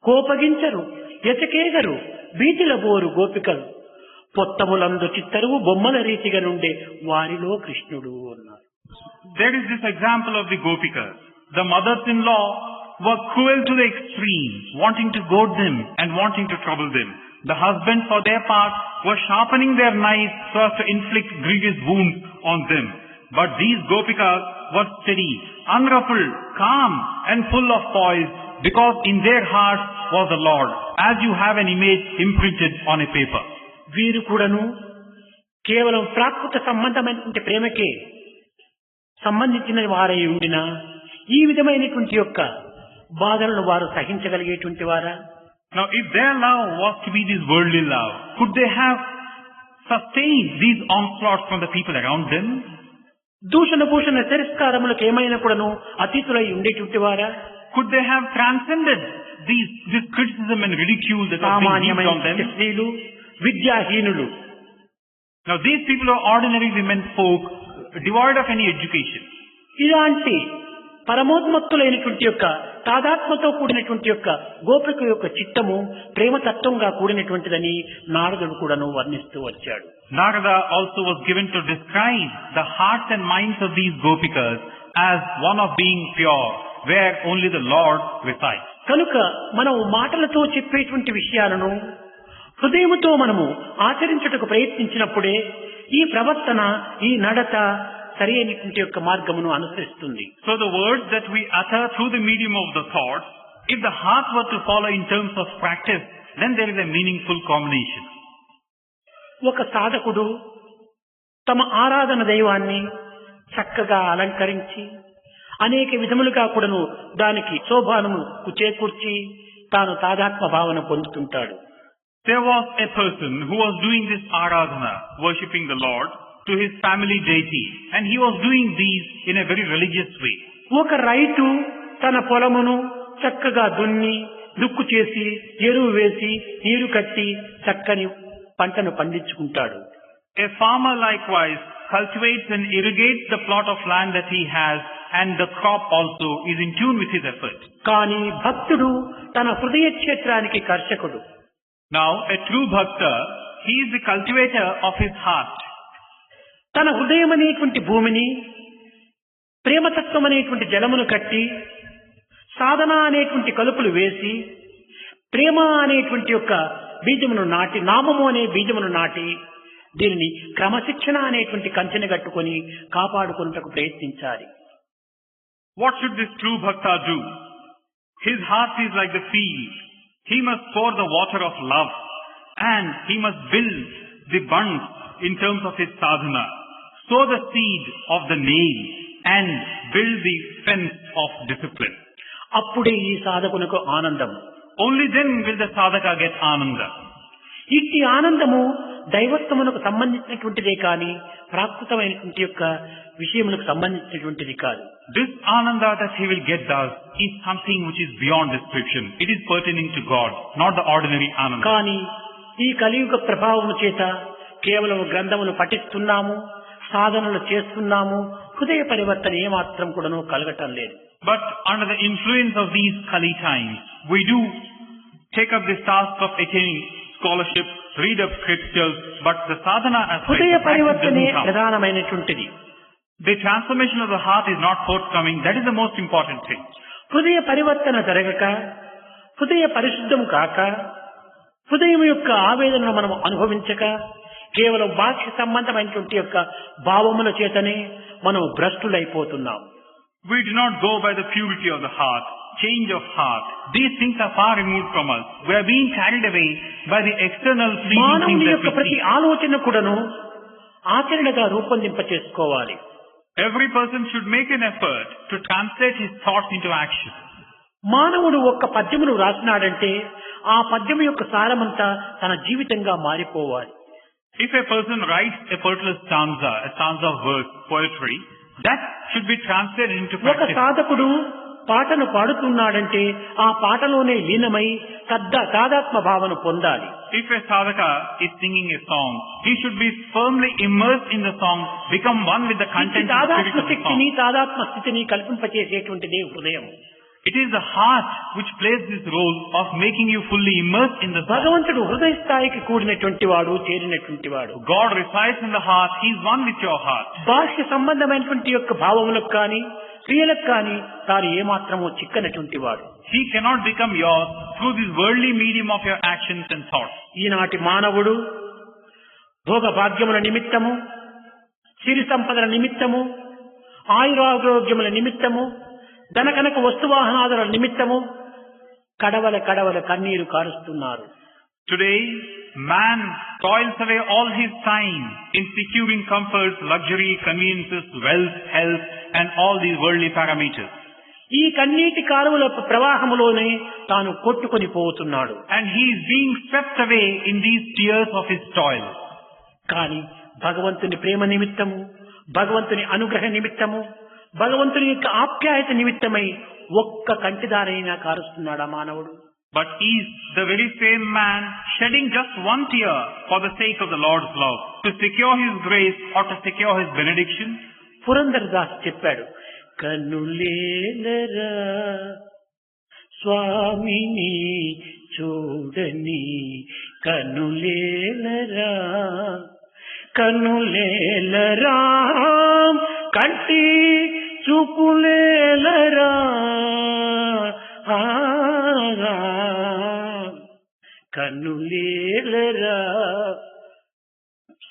కోపగించరు, ఎసకేగరు, బీతిల బోరు గోపికలు పొత్తములందు చిత్తరువు బొమ్మల రీతిగా నుండే వారిలో కృష్ణుడు అన్నారు. There is this example of the Gopikas. The mothers-in-law were cruel to the extreme, wanting to goad them and wanting to trouble them. The husbands, for their part, were sharpening their knives so as to inflict grievous wounds on them. But these Gopikas were steady, unruffled, calm, and full of poise, because in their hearts was the Lord, as you have an image imprinted on a paper. వీరు కూడాను కేవలం ప్రాకృత సంబంధమైనటువంటి ప్రేమకే సంబంధించిన వారై ఉండినా ఈ విధమైనటువంటి యొక్క బాధలను వారు సహించగలిగేటువంటి వారా? Now, if their love was to be this worldly love, could they have sustained these onslaughts from the people around them? దూషణ భూషణ తిరస్కారములకు ఏమైనా కూడాను అతీతులై ఉండేటువంటి వారా? Could they have transcended this criticism and ridicule that was being heaped on them? స్త్రీలు, విద్యాహీనులు. Now, these people are ordinary women folk, devoid of any education. ఇలాంటి పరమోన్మత్తులైనటువంటి యొక్క తాదాత్మతో కూడినటువంటి యొక్క గోపిక యొక్క చిత్తము ప్రేమతత్వంగా కూడినటువంటిదని నారదుడు కూడాను వర్ణిస్తూ వచ్చాడు. Narada also was given to describe the hearts and minds of these Gopikas as one of being pure, where only the Lord resides. కనుక మనం మాటలతో చెప్పేటువంటి విషయాలను హృదయముతో మనము ఆచరించుటకు ప్రయత్నించినప్పుడే ఈ ప్రవర్తన, ఈ నడత సరి అయినటువంటి యొక్క మార్గమును అనుసరిస్తుంది. So the words that we utter through the medium of the thoughts, if the heart were to follow in terms of practice, then there is a meaningful combination. ఒక సాధకుడు తమ ఆరాధన దైవాన్ని చక్కగా అలంకరించి అనేక విధములుగా కూడాను దానికి శోభానము చేకూర్చి తాను తాదాత్మ భావన పొందుతుంటాడు. There was a person who was doing this aradhana, worshipping the Lord, to his family deity, and he was doing these in a very religious way. ఒక రైతు తన పొలమును చక్కగా దున్ని దుక్కు చేసి ఎరువు వేసి నీరు కట్టి చక్కని పంటను పండించుకుంటాడు. A farmer likewise cultivates and irrigates the plot of land that he has, and the crop also is in tune with his effort. కానీ భక్తుడు తన హృదయ క్షేత్రానికి కర్షకుడు. Now, a true bhakta, he is the cultivator of his heart. తన హృదయం అనేటువంటి భూమిని ప్రేమతత్వం అనేటువంటి జలమును కట్టి సాధన అనేటువంటి కలుపులు వేసి ప్రేమ అనేటువంటి యొక్క బీజమును నాటి, నామము అనే బీజమును నాటి దీనిని క్రమశిక్షణ అనేటువంటి కంచెని కట్టుకొని కాపాడుకున్నటకు ప్రయత్నించాలి. What should this true bhakta do? His heart is like the field. He must pour the water of love, and he must build the bunds in terms of his sadhana, sow the seed of the nail, and build the fence of discipline. అప్పుడే ఈ సాధకునకు ఆనందం. Only then will the sadhaka get ananda. ఇట్టి ఆనందము దైవత్వమునకు సంబంధించినటువంటిదే కానీ ప్రాకృతమైనటువంటి యొక్క విషయములకు సంబంధించినటువంటిది కాదు. This ananda that he will get thus is something which is beyond description. It is pertaining to God, not the ordinary ananda. కానీ ఈ కలియుగ ప్రభావము చేత కేవలం గ్రంథములు పఠిస్తున్నాము, సాధనలు చేస్తున్నాము, హృదయ పరివర్తన ఏమాత్రం కూడాను కలగటం లేదు. But under the influence of these Kali times, we do take up this task of attaining scholarship, read up scriptures, but the sadhana aspect, హృదయ the practice పరివర్తనే doesn't come. ప్రధానమైనటువంటిది. The transformation of the heart is not forthcoming. That is the most important thing. హృదయ పరివర్తన జరగక, హృదయ పరిశుద్ధము కాక, హృదయం యొక్క ఆవేదనను మనం అనుభవించక, కేవలం బాహ్య సంబంధమైనటువంటి యొక్క భావముల చేతనే మనం భ్రష్టులైపోతున్నాం. We do not go by the purity of the heart, change of heart. These things are far removed from us. We are being carried away by the external fleeting మానవుని things that యొక్క we ప్రతి see. ఆలోచన కూడాను ఆచరణగా రూపొందింప చేసుకోవాలి. Every person should make an effort to translate his thoughts into action. మానవుడు ఒక్క పద్యమును రాసినాడంటే ఆ పద్యము యొక్క సారమంతా తన జీవితంగా మారిపోవాలి. If a person writes a particular stanza of verse, poetry, that should be translated into ఒక practice. సాధకుడు పాటను పాడుతున్నాడంటే ఆ పాటలోనే లీనమై తాదాత్మ భావన పొందాలి. If a sadhaka is singing a song, he should be firmly immersed in the song, become one with the content and spirit తాదాత్మ of the song. శక్తిని తాదాత్మ స్థితిని కల్పింపచేసేటువంటిదే హృదయం. It is the heart which plays this role of making you fully immersed in the thought. భగవంతుడు హృదయ స్థాయికి కూడినటువంటి వాడు, చేరినటువంటి వాడు. God resides in the heart. He is one with your heart. బాహ్య సంబంధమైనటువంటి యొక్క భావములకు కానీ క్రియలకు కానీ తాను ఏమాత్రమో చిక్కనటువంటి వాడు. He cannot become yours through this worldly medium of your actions and thoughts. ఈనాటి మానవుడు భోగ భాగ్యముల నిమిత్తము, సిరి సంపదల నిమిత్తము, ఆయురారోగ్యముల నిమిత్తము, ధనకనక వస్తువాహనాదుల నిమిత్తము కడవల కన్నీరు కారుస్తున్నారు. Today, man toils away all his time in securing comforts, luxury, conveniences, wealth, health, and all these worldly parameters. ఈ కన్నీటి కాలువల ప్రవాహములోనే తాను కొట్టుకొని పోతున్నాడు. And he is being swept away in these tears of his toil. కానీ భగవంతుని ప్రేమ నిమిత్తము, భగవంతుని అనుగ్రహ నిమిత్తము, భగవంతుని యొక్క ఆప్యాయత నిమిత్తమై ఒక్క కంటిదారైనా కారుస్తున్నాడు ఆ మానవుడు. But is the very same man shedding just one tear for the sake of the Lord's love, to secure his grace or to secure his benediction? Purandara Das చెప్పాడు, కన్నులేలరా స్వామిని చూడని, కన్నులేలరా కన్నులేలరా కంటి చూపులేలరా, కన్నులేలరా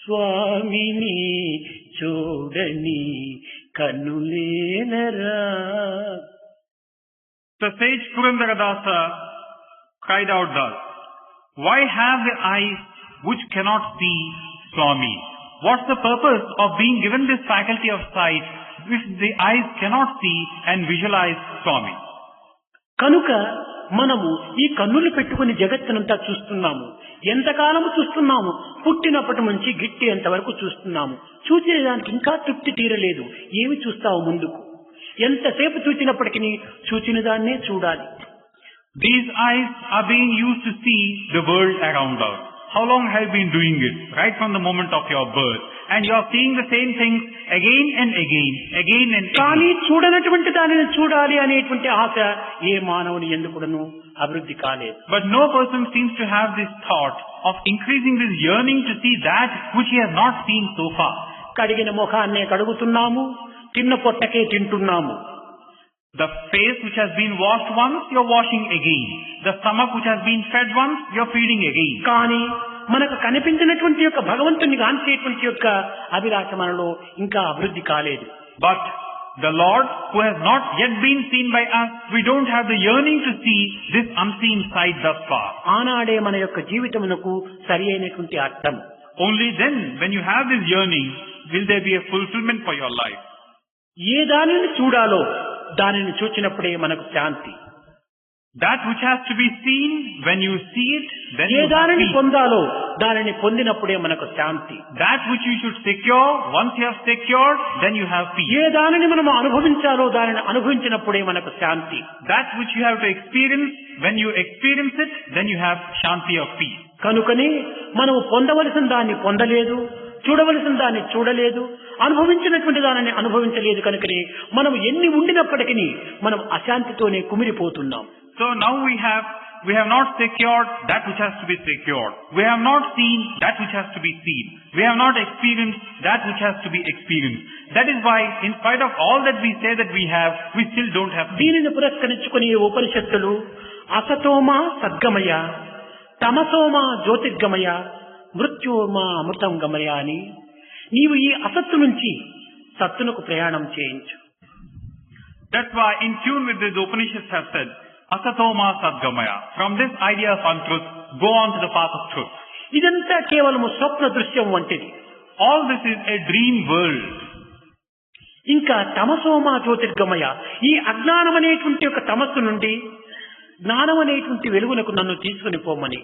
స్వామిని చూడని, కన్నులేలరా. The sage Purandaradasa cried out thus, "Why have the eyes which cannot see Swami? What's the purpose of being given this faculty of sight if the eyes cannot see and visualize Swami?" కనుక మనము ఈ కన్నులు పెట్టుకుని జగత్తునంతా చూస్తున్నాము. ఎంతకాలము చూస్తున్నాము? పుట్టినప్పటి నుంచి గిట్టేంత వరకు చూస్తున్నాము. చూసేదానికి ఇంకా తృప్తి తీరలేదు. ఏమి చూస్తావు ముందుకు? ఎంతసేపు చూచినప్పటికీ చూచిన దాన్నే చూడాలి. These eyes are being used to see the world around us. How long have you been doing it? Right from the moment of your birth. And you are seeing the same things again and again, again and కానీ again. చూడనటువంటి దానిని చూడాలి అనేటువంటి ఆశ ఏ మానవుని ఎందుకును అభివృద్ధి కాలేదు. But no person seems to have this thought of increasing this yearning to see that which he has not seen so far. కడిగిన ముఖాన్నే కడుగుతున్నాము, తిన్న పొట్టకే తింటున్నాము. The face which has been washed once, you are washing again. The stomach which has been fed once, you are feeding again. కానీ మనకు కనిపించినటువంటి యొక్క భగవంతుని గాంచేటువంటి యొక్క అభిలాష మనలో ఇంకా అభివృద్ధి కాలేదు. But the Lord, who has not yet been seen by us, we don't have the yearning to see this unseen side thus far. ఆనాడే మన యొక్క జీవితమునకు సరి అయినటువంటి అర్థం. Only then, when you have this yearning, will there be a fulfillment for your life. ఏ దానిని చూడాలో దానిని చూచినప్పుడే మనకు శాంతి. That which has to be seen, when you see it, then A you have దానిని peace. పొందాలో దానిని పొందినప్పుడే మనకు శాంతి. That which you should secure, once you have secured, then you have peace. ఏ దానిని మనం అనుభవించాలో దానిని అనుభవించినప్పుడే మనకు శాంతి. That which you have to experience, when you experience it, then you have shanti of peace. కనుకని మనము పొందవలసిన దాన్ని పొందలేదు, చూడవలసిన దాన్ని చూడలేదు, అనుభవించినటువంటి దానిని అనుభవించలేదు. కనుకనే మనం ఎన్ని ఉండినప్పటికీ మనం అశాంతితోనే కుమిరిపోతున్నాం. So now we have not secured that which has to be secured. We have not seen that which has to be seen. We have not experienced that which has to be experienced. That is why, in spite of all that we say that we have, we still don't have peace. దీనిని పురస్కరించుకుని ఉపనిషత్తులు అసతోమా సద్గమయ, తమసోమా జ్యోతిర్గమయ, మృత్యోర్మా అమృతం గమయ అని నీవు ఈ అసత్తు నుంచి సత్తునకు ప్రయాణం చేయించు. That's why, in tune with this, the Upanishads have said, Asatoma Sadgamaya. From this idea of untruth, go on to the path of truth. ఇదంతా కేవలము స్వప్న దృశ్యం వంటిది. All this is a dream world. ఇంకా తమసోమా జ్యోతిర్గమయ, ఈ అజ్ఞానం అనేటువంటి ఒక తమస్సు నుండి జ్ఞానం అనేటువంటి వెలుగునకు నన్ను తీసుకుని పోమని.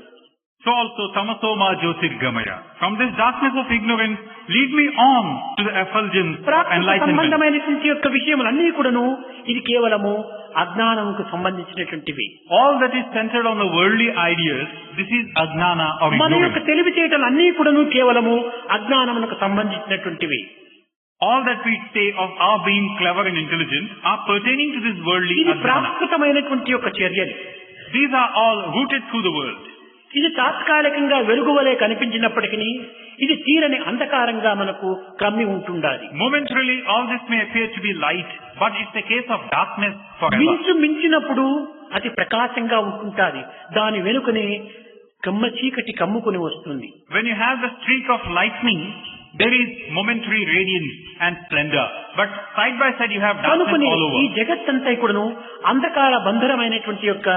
So also Tamasoma Jyotirgamaya. From this darkness of ignorance, lead me on to the effulgence of Prakrit enlightenment. సంబంధమైనటువంటి యొక్క విషయములన్నీ కూడాను ఇది కేవలము అజ్ఞానంకు సంబంధించినటువంటివి. All that is centered on the worldly ideas, this is ajnana or మన యొక్క ignorance. తెలివితేటలు అన్నీ కూడాను కేవలము అజ్ఞానమునకు సంబంధించినటువంటివి. All that we say of our being clever and intelligent are pertaining to this worldly ఇది ajnana. ప్రాకృతమైనటువంటి యొక్క చర్యలు. These are all rooted through the world. ఇది తాత్కాలికంగా వెలుగువలే కనిపించినప్పటికీ ఇది తీరని అంధకారంగా మనకు క్రమ్మి ఉంటుండాలి. Momentarily, all this may appear to be light, but it's a case of darkness forever. మించు మించినప్పుడు అది ప్రకాశంగా ఉంటుంటాది. దాని వెనుకనే కమ్మ చీకటి కమ్ముకుని వస్తుంది. When you have the streak of lightning, there is momentary radiance and splendor. But side by side you have darkness కనుకనే all ఈ over. జగత్తంతా కూడాను అంధకార బంధరమైనటువంటి యొక్క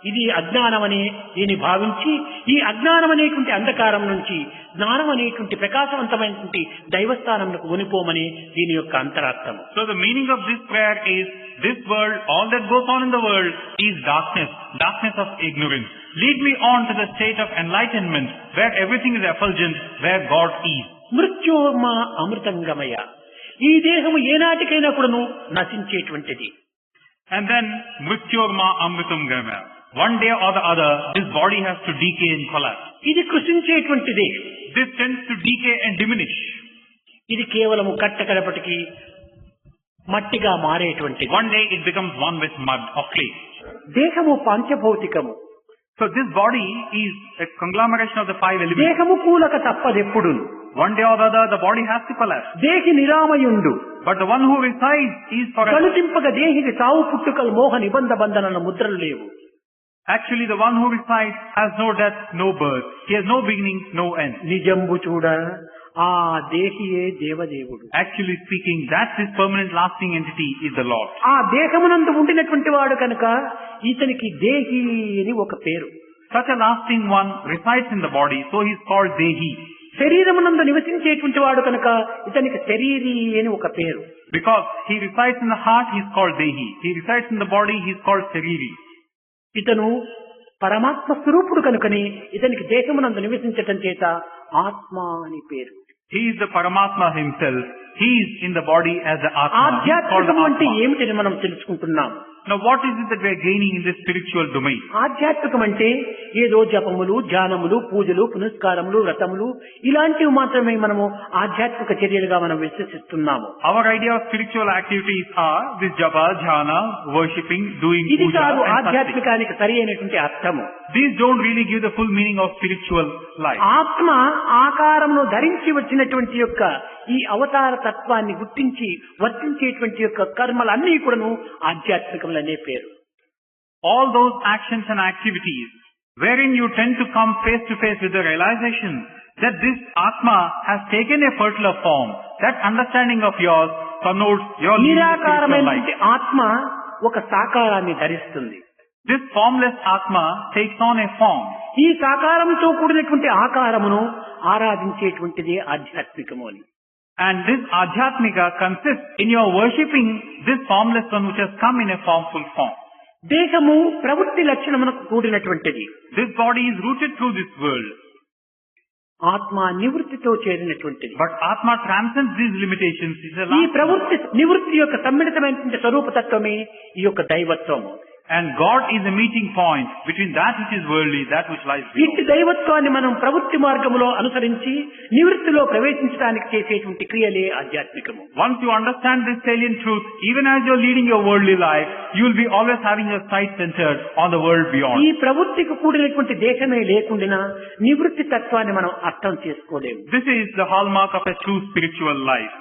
ఇది అజ్ఞానం అని దీన్ని భావించి ఈ అజ్ఞానం అనేటువంటి అంధకారం నుంచి జ్ఞానం అనేటువంటి ప్రకాశవంతమైనటువంటి దైవస్థానంకు కొనిపోమని దీని యొక్క అంతరార్థం. So the meaning of this prayer is, this world, all that goes on in the world is darkness, darkness of ignorance. Lead me on to the state of enlightenment, where everything is effulgent, where God is. మృత్యోర్మ అమృతంగమయ. ఈ దేహము ఏనాటికైనా కూడాను నశించేటువంటిది. And then, mrityorma amritam gama. One day or the other, this body has to decay and collapse. ఇది కృషించేటువంటిది. This tends to decay and diminish. ఇది కేవలము కట్టకడపటికి మట్టిగా మారేటువంటిది. One day it becomes one with mud or clay. దేహము పంచభౌతికము. So this body is a conglomeration of the five elements. దేహము కూలక తప్పదెప్పుడు. One day or the other, the body has to collapse. దేహి నిరామయుండు. But the one who resides is forever. కలుతింపక దేహికి సావు పుట్టుకలు మోహ నిబంధ బంధనల ముద్రలు లేవు. Actually, the one who resides has no death, no birth. He has no beginning, no end. నిజంబు చూడ ఆ దేహియే దేవదేవుడు. Actually speaking, that this permanent lasting entity is the Lord. ఆ దేహమునందు ఉండినటువంటి వాడు కనుక ఇతనికి దేహి అని ఒక పేరు. Such a lasting one resides in the body, so he is called Dehi. శరీరమునందు నివసించేటువంటి వాడు కనుక ఇతనికి శరీరి అని ఒక పేరు. Because he resides in the heart, he is called Dehi. He resides in the body, he is called Sariri. ఇతను పరమాత్మ స్వరూపుడు కనుకని ఇతనికి దేహమునందు నివసించటం చేత ఆత్మ అని పేరు. He is the Paramatma himself. He is in the body as the Atma. He is called the ఆధ్యాత్మికం అంటే Atma. ఏమిటని మనం తెలుసుకుంటున్నాం. Now what is it that we are gaining in this spiritual domain? ఆధ్యాత్మికం అంటే ఏదో జపములు, ధ్యానములు, పూజలు, పునస్కారములు, వ్రతములు ఇలాంటివి మాత్రమే మనము ఆధ్యాత్మిక చర్యలుగా మనం విశ్వసిస్తున్నాము. Our idea of spiritual activities are this japa, jhana, worshipping, doing ఇది puja కాదు and fasting. ఆధ్యాత్మికానికి సరి అయినటువంటి అర్థము. These don't really give the full meaning of spiritual life. ఆత్మ ఆకారమును ధరించి వచ్చినటువంటి యొక్క ఈ అవతార తత్వాన్ని గుర్తించి వర్తించేటువంటి యొక్క కర్మలన్నీ కూడాను ఆధ్యాత్మికములనే పేరు. All those actions and activities wherein you tend to come face to face with the realization that this Atma has taken a fertile form, that understanding of yours connotes your living a spiritual life. నిరాకారమైనటువంటి ఆత్మ ఒక సాకారాన్ని ధరిస్తుంది. This formless Atma takes on a form. ఈ సాకారంతో కూడినటువంటి ఆకారమును ఆరాధించేటువంటిది ఆధ్యాత్మికము అని. And this Adhyatmika consists in your worshipping this formless one which has come in a formful form. దేహము ప్రవృత్తి లక్షణమునకు కూడినటువంటిది. This body is rooted through this world. ఆత్మ నివృత్తితో చేరినటువంటిది. But Atma transcends these limitations. It's a ఈ last ప్రవృత్తి నివృత్తి యొక్క సమ్మిళితమైనటువంటి స్వరూపతత్వమే ఈ యొక్క దైవత్వము. And God is a meeting point between that which is worldly, that which lies ఇట్టి below. దైవత్వాన్ని మనం ప్రవృత్తి మార్గములో అనుసరించి నివృత్తిలో ప్రవేశించడానికి చేసేటువంటి క్రియలే ఆధ్యాత్మికము. Once you understand this salient truth, even as you're leading your worldly life, you will be always having your sight centered on the world beyond. ఈ ప్రవృత్తికి కూడినటువంటి దేశమే లేకుండా నివృత్తి తత్వాన్ని మనం అర్థం చేసుకోలేము. This is the hallmark of a true spiritual life.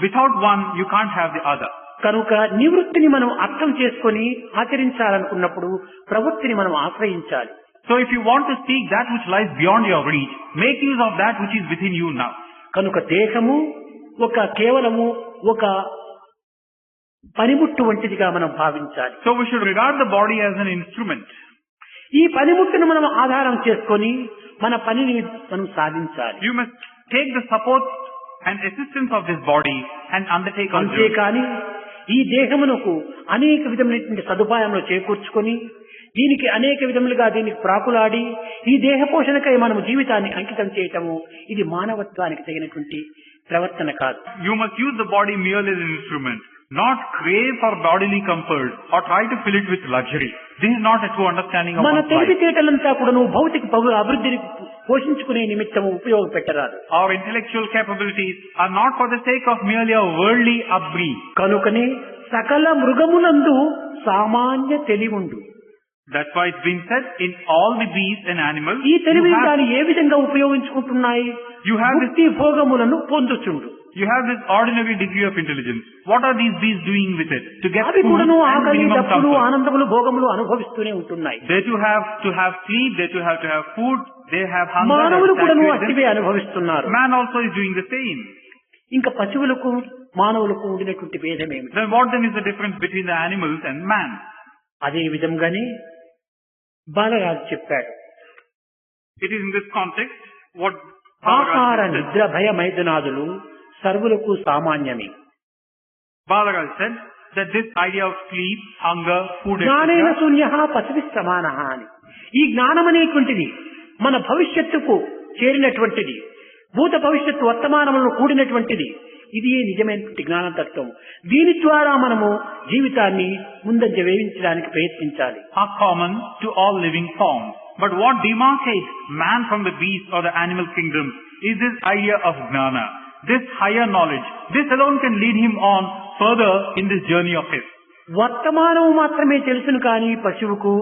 Without one, you can't have the other. కనుక నివృత్తిని మనం అర్థం చేసుకొని ఆచరించాలనుకున్నప్పుడు ప్రవృత్తిని మనం ఆశ్రయించాలి. So if you want to seek that which lies beyond your reach, make use of that which is within you now. కనుక దేహము ఒక కేవలము ఒక పనిముట్టు వంటిదిగా మనం భావించాలి. So we should regard the body as an instrument. ఈ పనిముట్టును మనం ఆధారం చేసుకొని మన పనిని మనం సాధించాలి. You must take the support and assistance of this body and undertake on journey. అంతేకాని ఈ దేహమునకు అనేక విధమైనటువంటి సదుపాయములు చేకూర్చుకొని దీనికి అనేక విధములుగా దీనికి ప్రాకులాడి ఈ దేహ పోషణకై మనము జీవితాన్ని అంకితం చేయటము ఇది మానవత్వానికి తగినటువంటి ప్రవర్తన కాదు. You must use the body merely as an instrument, not crave for bodily comfort or try to fill it with luxury. This is not a true understanding of మన one's life. తెలివితేటలంతా కూడా భౌతిక అభివృద్ధిని పోషించుకునే నిమిత్తము ఉపయోగపెట్టరాదు. Our intellectual capabilities are not for the sake of merely a worldly upbringing. కనుకనే సకల మృగములందు సామాన్య తెలివుండు. That's why it's been said in all the beasts and animals. ఈ తెలివిని దాన్ని ఏ విధంగా ఉపయోగించుకుంటున్నాయి? You have ముక్తి భోగములను పొందుచుండు. You have this ordinary degree of intelligence. What are these beasts doing with it? To get అవి food కూడాను and ఆకలి, minimum దప్పులు, comfort. ఆనందములు, భోగములు అనుభవిస్తూనే ఉంటున్నాయి. They too have to have sleep. They too have to have food. They have hunger. మానవులు they have కూడాను satiated. అట్టివే అనుభవిస్తున్నారు. Man also is doing the same. ఇంకా పశువులకు మానవులకు ఉండినటువంటి భేదం ఏమిటి? Then what then is the difference between the animals and man? అదే విధంగానే బాలరాజు చెప్పాడు. It is in this context what ఆహార Balaraj said. నిద్ర భయ మైదునాదులు సర్వులకు సామాన్యమే. Balaraj said that this idea of sleep, hunger, food, జ్ఞానేన etc. శూన్య పశువి సమాన అని. ఈ జ్ఞానం అనేటువంటిది మన భవిష్యత్తుకు చేరినటువంటిది, భూత భవిష్యత్తు వర్తమానములను కూడినటువంటిది. ఇది నిజమైనటువంటి జ్ఞానతత్వం. దీని ద్వారా మనము జీవితాన్ని ముందంజ వేయించడానికి ప్రయత్నించాలి. Are common to all living forms. But what demarcates man from the beast or the animal kingdom is this idea of gnana, this higher knowledge. This alone can lead him on further in this journey of his. వర్తమానము మాత్రమే తెలుసును కానీ పశువుకు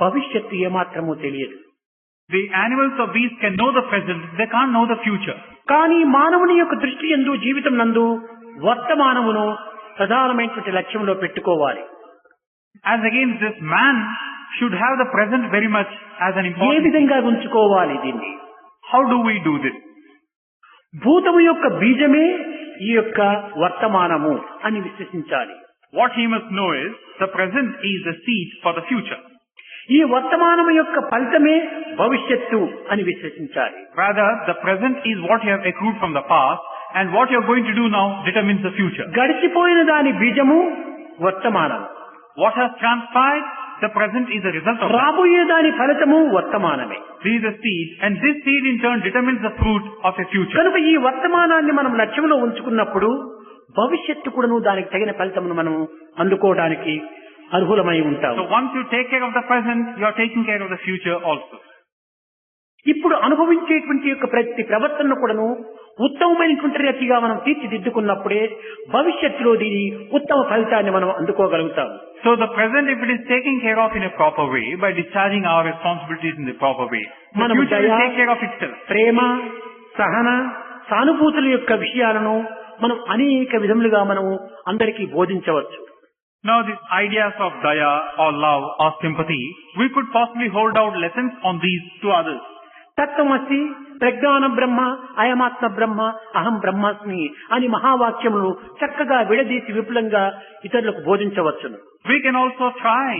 భవిష్యత్తు ఏమాత్రమూ తెలియదు. The animals or beasts can know the present, they can't know the future. కానీ మానవుని యొక్క దృష్టి యందు జీవితం నందు వర్తమానమును ప్రధానమైనటువంటి లక్ష్యంలో పెట్టుకోవాలి. As against this, man should have the present very much as an A important. విధంగా ఉంచుకోవాలి దీన్ని? How do we do this? భూతము యొక్క బీజమే ఈ యొక్క వర్తమానము అని విశ్వసించాలి. What he must know is the present is the seed for the future. ఈ వర్తమానము యొక్క ఫలితమే భవిష్యత్తు అని విశ్వసించాలి. Rather, the present is what you have accrued from the past, and what you are going to do now determines the future. గడిచిపోయిన దాని బీజము వర్తమానం, What has transpired, the present is the result of that. రాబోయే దాని ఫలితము వర్తమానమే. This is the seed, and this seed in turn determines the fruit of a future. కనుక ఈ వర్తమానాన్ని మనం లక్ష్యంలో ఉంచుకున్నప్పుడు భవిష్యత్తు కూడాను దానికి తగిన ఫలితమును మనం అందుకోవడానికి అర్హులమై ఉంటాం. So once you take care of the present, you are taking care of the future also. ఇప్పుడు అనుభవించేటువంటి యొక్క ప్రతి ప్రవర్తనను కూడాను ఉత్తమమైనటువంటి రీతిగా మనం తీర్చిదిద్దుకున్నప్పుడే భవిష్యత్తులో దీని ఉత్తమ ఫలితాన్ని మనం అందుకోగలుగుతాం. So the present, if it is taken care of in a proper way, by discharging our responsibilities in the proper way, the మనము future will దయ, take care of itself. ప్రేమ, సహన, సానుభూతుల యొక్క విషయాలను మనం అనేక విధములుగా మనము అందరికీ బోధించవచ్చు. Now these ideas of daya or love or sympathy, we could possibly hold out lessons on these to others. తత్వమసి, ప్రజ్ఞాన బ్రహ్మ, అయమాత్మ బ్రహ్మ, అహం బ్రహ్మాస్మి అని మహావాక్యములు చక్కగా విడదీసి విపులంగా ఇతరులకు బోధించవచ్చును. We can also try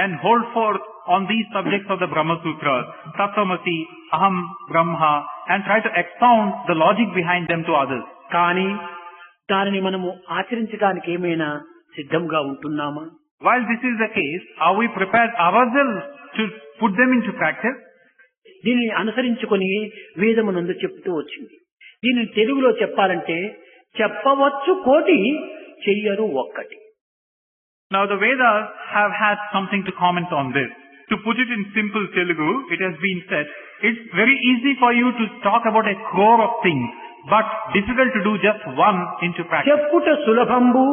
and hold forth on these subjects of the Brahma Sutras, Tattvamasi, Aham, Brahma, and try to expound the logic behind them to others. కానీ దానిని మనము ఆచరించడానికి ఏమైనా సిద్ధంగా ఉంటున్నామా? While this is the case, are we prepared ourselves to put them into practice? దీనిని అనుసరించుకొని వేదమునందు చెప్తూ వచ్చింది. దీనిని తెలుగులో చెప్పాలంటే చెప్పవచ్చు కోటి, చెయ్యరు ఒక్కటి. Now the Vedas have had something to comment on this. To put it in simple Telugu, it has been said, it's very easy for you to talk about a crore of things, but difficult to do just one into practice. చెప్పుట సులభంబు,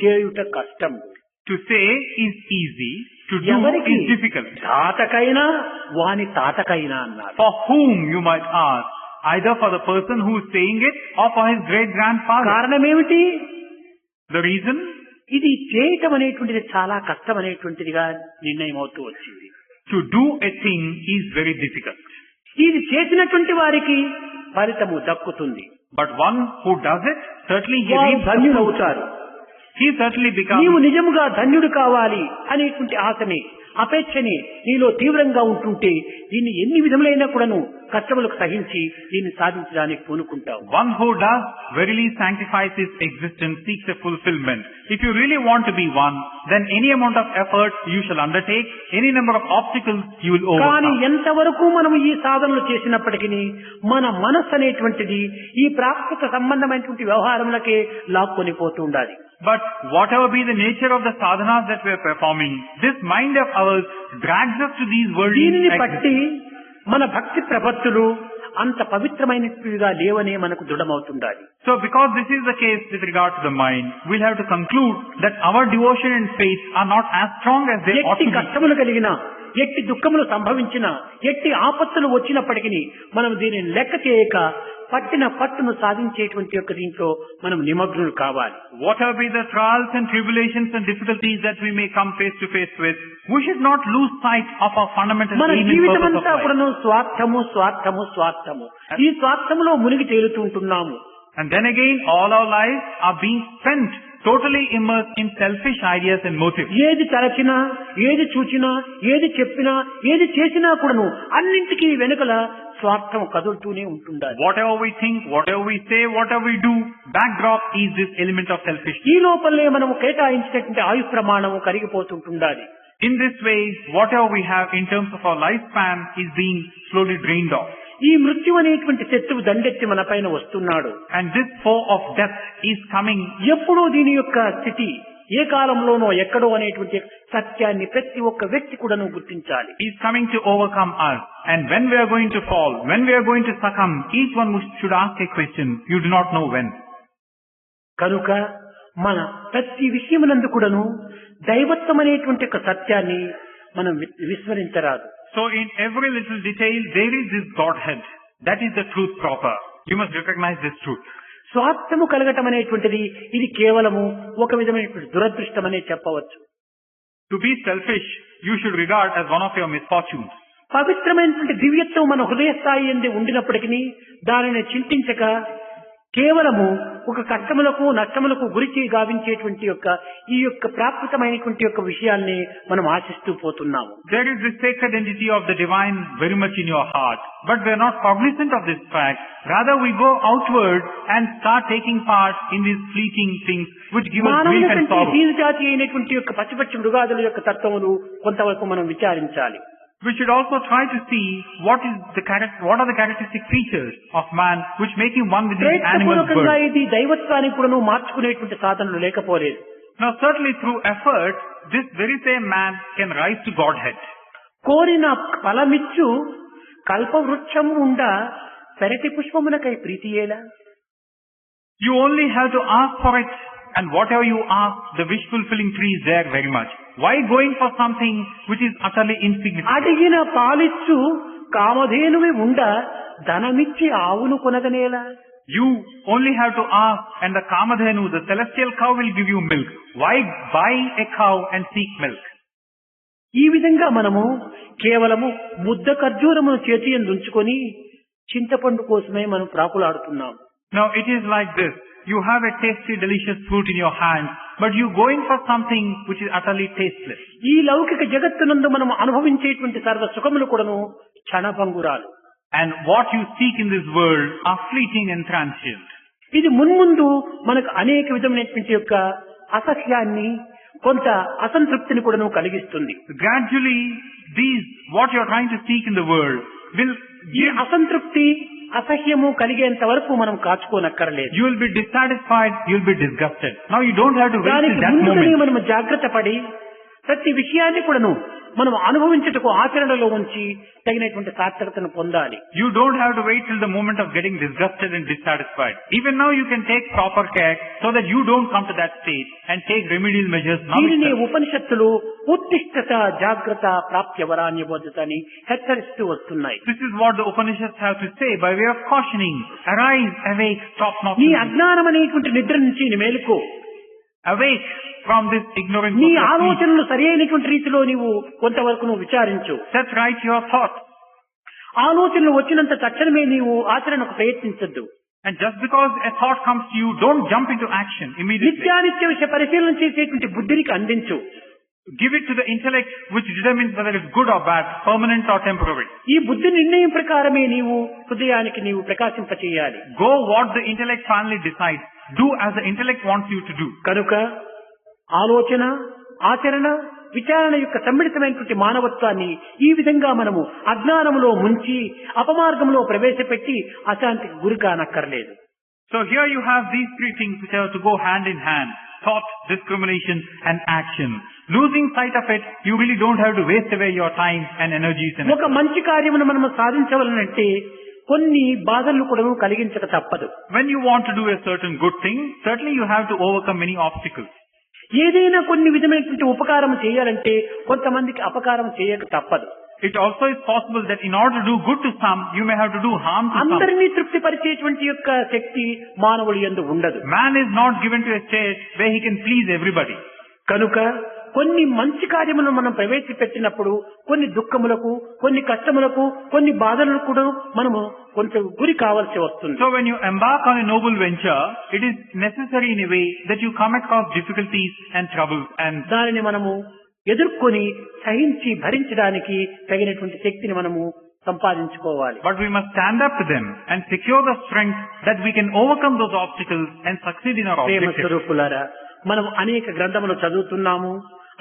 చేయుట కష్టంబు. To say is easy, to do ఎవరికి? is difficult. తాతకైనా వాని తాతకైనా అన్నారు. For whom, you might ask, either for the person who is saying it or for his great-grandfather. కారణమేమిటి? The reason? ఇది చేయటం అనేటువంటిది చాలా కష్టం అనేటువంటిదిగా నిర్ణయం అవుతూ వచ్చింది. To do a thing is very difficult. ఇది చేసినటువంటి వారికి ఫలితము దక్కుతుంది. But one who does it, certainly he వారు reaps the fruit. ధన్యులవుతారు. He certainly becomes. నీవు నిజముగా ధన్యుడు కావాలి అనేటువంటి ఆశని, అపేక్షని నీలో తీవ్రంగా ఉంటుంటే దీన్ని ఎన్ని విధములైనా కూడాను కష్టములకు సహించి దీన్ని సాధించడానికి పూనుకుంటావు. One who does verily sanctifies his existence, seeks a fulfillment. If you really want to be one, then any amount of effort you shall undertake, any number of obstacles you will కానీ overcome. ఎంతవరకు మనం ఈ సాధనలు చేసినప్పటికీ మన మనస్సు అనేటువంటిది ఈ ప్రాకృత సంబంధమైనటువంటి వ్యవహారములకే లాక్కొని పోతూ ఉండాలి. But whatever be the nature of the sadhanas that we are performing, this mind of ours drags us to these worldly దీనిని existences. బట్టి మన భక్తి ప్రపత్తులు అంత పవిత్రమైనవిగా లేవనే మనకు దృఢమవుతుండాలి. So because this is the case with regard to the mind, we'll have to conclude that our devotion and faith are not as strong as they ought ఎట్టి to be. కష్టములు కలిగిన, ఎట్టి దుఃఖములు సంభవించిన, ఎట్టి ఆపత్తులు వచ్చినప్పటికీ మనం దీనిని లెక్క చేయక పట్టిన పట్టును సాధించేటువంటి యొక్క దీంట్లో మనం నిమగ్నులు కావాలి. Whatever be the trials and tribulations and difficulties that we may come face to face with, we should not lose sight of our fundamental మన aim and జీవితం purpose of అంతా life. కూడాను స్వార్థము స్వార్థము స్వార్థము. ఈ స్వార్థములో మునిగి తేలుతూ ఉంటున్నాము. And then again, all our lives are being spent totally immersed in selfish ideas and motives. ఏది తలచినా, ఏది చూచినా, ఏది చెప్పినా, ఏది చేసినా కూడాను అన్నింటికీ వెనుకల స్వార్థం కదులుతూనే ఉంటుండాలి. Whatever we think, whatever we say, whatever we do, backdrop is this element of selfishness. ఈ లోపలే మనము కేటాయించినటువంటి ఆయు ప్రమాణము కరిగిపోతుంటుండాలి. In this way, whatever we have in terms of our lifespan is being slowly drained off. ఈ మృత్యు అనేటువంటి శత్రువు దండెత్తి మన పైన వస్తున్నాడు. And this foe of death is coming. ఎప్పుడూ దీని యొక్క స్థితి ఏ కాలంలోనో ఎక్కడో అనేటువంటి సత్యాన్ని ప్రతి ఒక్క వ్యక్తి కూడాను గుర్తించాలి. Is coming to overcome us. And when we are going to fall, when we are going to succumb, each one should ask a question. You do not know when. కనుక మన ప్రతి విషయమునందు కూడాను దైవత్వం అనేటువంటి ఒక సత్యాన్ని మనం విస్మరించరాదు. So in every little detail, there is this Godhead. That is the truth proper. You must recognize this truth. స్వార్థము కలగటం అనేటువంటిది ఇది కేవలము ఒక విధమైనటువంటి దురదృష్టం అనే చెప్పవచ్చు. To be selfish, you should regard as one of your misfortunes. పవిత్రమైనటువంటి దివ్యత్వం మన హృదయ స్థాయి ఎందు ఉండినప్పటికీ దానిని చింతించక కేవలము ఒక కష్టములకు నష్టములకు గురికి గావించేటువంటి యొక్క ఈ యొక్క ప్రాకృతమైనటువంటి యొక్క విషయాల్ని మనం ఆశిస్తూ పోతున్నాము. There is this sacred entity of the divine very much in your heart, but we are not cognizant of this fact. Rather we go outward and start taking part in these fleeting things which give us grief and మానవుని sorrow. హీన జాతి అయినటువంటి యొక్క పచ్చిపచ్చి మృగాదుల యొక్క తత్వములు కొంతవరకు మనం విచారించాలి. We should also try to see what are the characteristic features of man which make him one with these animal ప్రయత్నపూర్వకంగా birds. ఇది దైవత్వానికి కూడాను మార్చుకునేటువంటి సాధనలు లేకపోలేదు. Now certainly through effort, this very same man can rise to Godhead. కోరిన ఫలమిచ్చు కల్పవృక్షము ఉండ పెరటి పుష్పమునకై ప్రీతియేలా. You only have to ask for it, and whatever you ask, the wish-fulfilling tree is there very much. Why going for something which is utterly insignificant? అడిగిన పాలిచ్చు కామధేనువి ఉండ ధనమిచ్చి ఆవును కొనగనేలా. You only have to ask, and the Kamadhenu, the celestial cow, will give you milk. Why buy a cow and seek milk? ఈ విధంగా మనము కేవలము ముద్ద ఖర్జూరమును చేతి యందు ఉంచుకొని చింతపండు కోసమే మనం ప్రాకులాడుతున్నాం. Now it is like this. You have a tasty, delicious fruit in your hand, but you go in for something which is utterly tasteless. ఈ లౌకిక జగత్తునందు మనం అనుభవించేటువంటి సర్వ సుఖములు కూడాను క్షణభంగురాలు. And what you seek in this world are fleeting and transient. ఇది మున్ముందు మనకు అనేక విధమైనటువంటి యొక్క అసహ్యాన్ని కొంత అసంతృప్తిని కూడాను కలిగిస్తుంది. Gradually, what you are trying to seek in the world will ఈ అసంతృప్తి అసహ్యము కలిగేంత వరకు మనం కాచుకోనక్కర్లేదు. You will be dissatisfied, you will be disgusted. Now you don't have to wait దానికి till that ముందుగానే moment. మనం జాగ్రత్త పడి ప్రతి విషయాన్ని కూడాను మనం అనుభవించుటకు ఆచరణలో ఉంచి తగినటువంటి సార్థకతను పొందాలి. You don't have to wait till the moment of getting disgusted and dissatisfied. Even now you can take proper care so that you don't come to that state and take remedial measures now దీనిని itself. ఉపనిషత్తులు ఉత్తిష్టత జాగ్రత్త ప్రాప్త్యవరాన్య బోధత అని హెచ్చరిస్తూ వస్తున్నాయి. This is what the Upanishads have to say by way of cautioning. Arise, awake, stop not. నీ అజ్ఞానం అనేటువంటి నిద్ర నుంచి నీ మేలుకో. Awake from this ignorance of నీ your sleep. ఆలోచనలు సరి అయినటువంటి రీతిలో నీవు కొంతవరకు నువ్వు విచారించు. Set right your thoughts. ఆలోచనలు వచ్చినంత తక్షణమే నీవు ఆచరణకు ప్రయత్నించద్దు. And just because a thought comes to you, don't jump into action immediately. నిత్యానిత్య విషయ పరిశీలన చేసేటువంటి బుద్ధికి అందించు. Give it to the intellect which determines whether it's good or bad, permanent or temporary. ఈ బుద్ధి నిర్ణయం ప్రకారమే నీవు హృదయానికి నీవు ప్రకాశింపచేయాలి. Go what the intellect finally decides. Do as the intellect wants you to do. కనుక ఆలోచన ఆచరణ విచారణ యొక్క సమ్మిళితమైనటువంటి మానవత్వాన్ని ఈ విధంగా మనము అజ్ఞానములో ముంచి అపమార్గంలో ప్రవేశపెట్టి అశాంతికి గురి కానక్కర్లేదు. So here you have these three things which have to go hand in hand. Thought, discrimination and action. Losing sight of it, you really don't have to waste away your time and energies and ఒక మంచి కార్యమును మనము సాధించవలనంటే కొన్ని బాధలను కూడా కలిగించక తప్పదు. when you want to do a certain good thing, certainly you have to overcome many obstacles. ఏదైనా కొన్ని విధమైనటువంటి ఉపకారం చేయాలంటే కొంతమందికి అపకారం చేయక తప్పదు. It also is possible that in order to do good to some, you may have to do harm to some. అందరినీ తృప్తిపరిచేటువంటి యొక్క శక్తి మానవుడి యందు ఉండదు. Man is not given to a state where he can please everybody. కనుక కొన్ని మంచి కార్యములను మనం ప్రవేశపెట్టినప్పుడు కొన్ని దుఃఖములకు, కొన్ని కష్టములకు, కొన్ని బాధలకు కూడా మనము కొంచెం గురి కావాల్సి వస్తుంది. So when you embark on a noble venture, it is necessary in a way that you come across difficulties and troubles, and దానిని మనము ఎదుర్కొని సహించి భరించడానికి తగినటువంటి శక్తిని మనము సంపాదించుకోవాలి. but we must stand up to them and secure the strength that we can overcome those obstacles and succeed in our Prema objectives. స్వరూపులారా, మనం అనేక గ్రంథములు చదువుతున్నాము,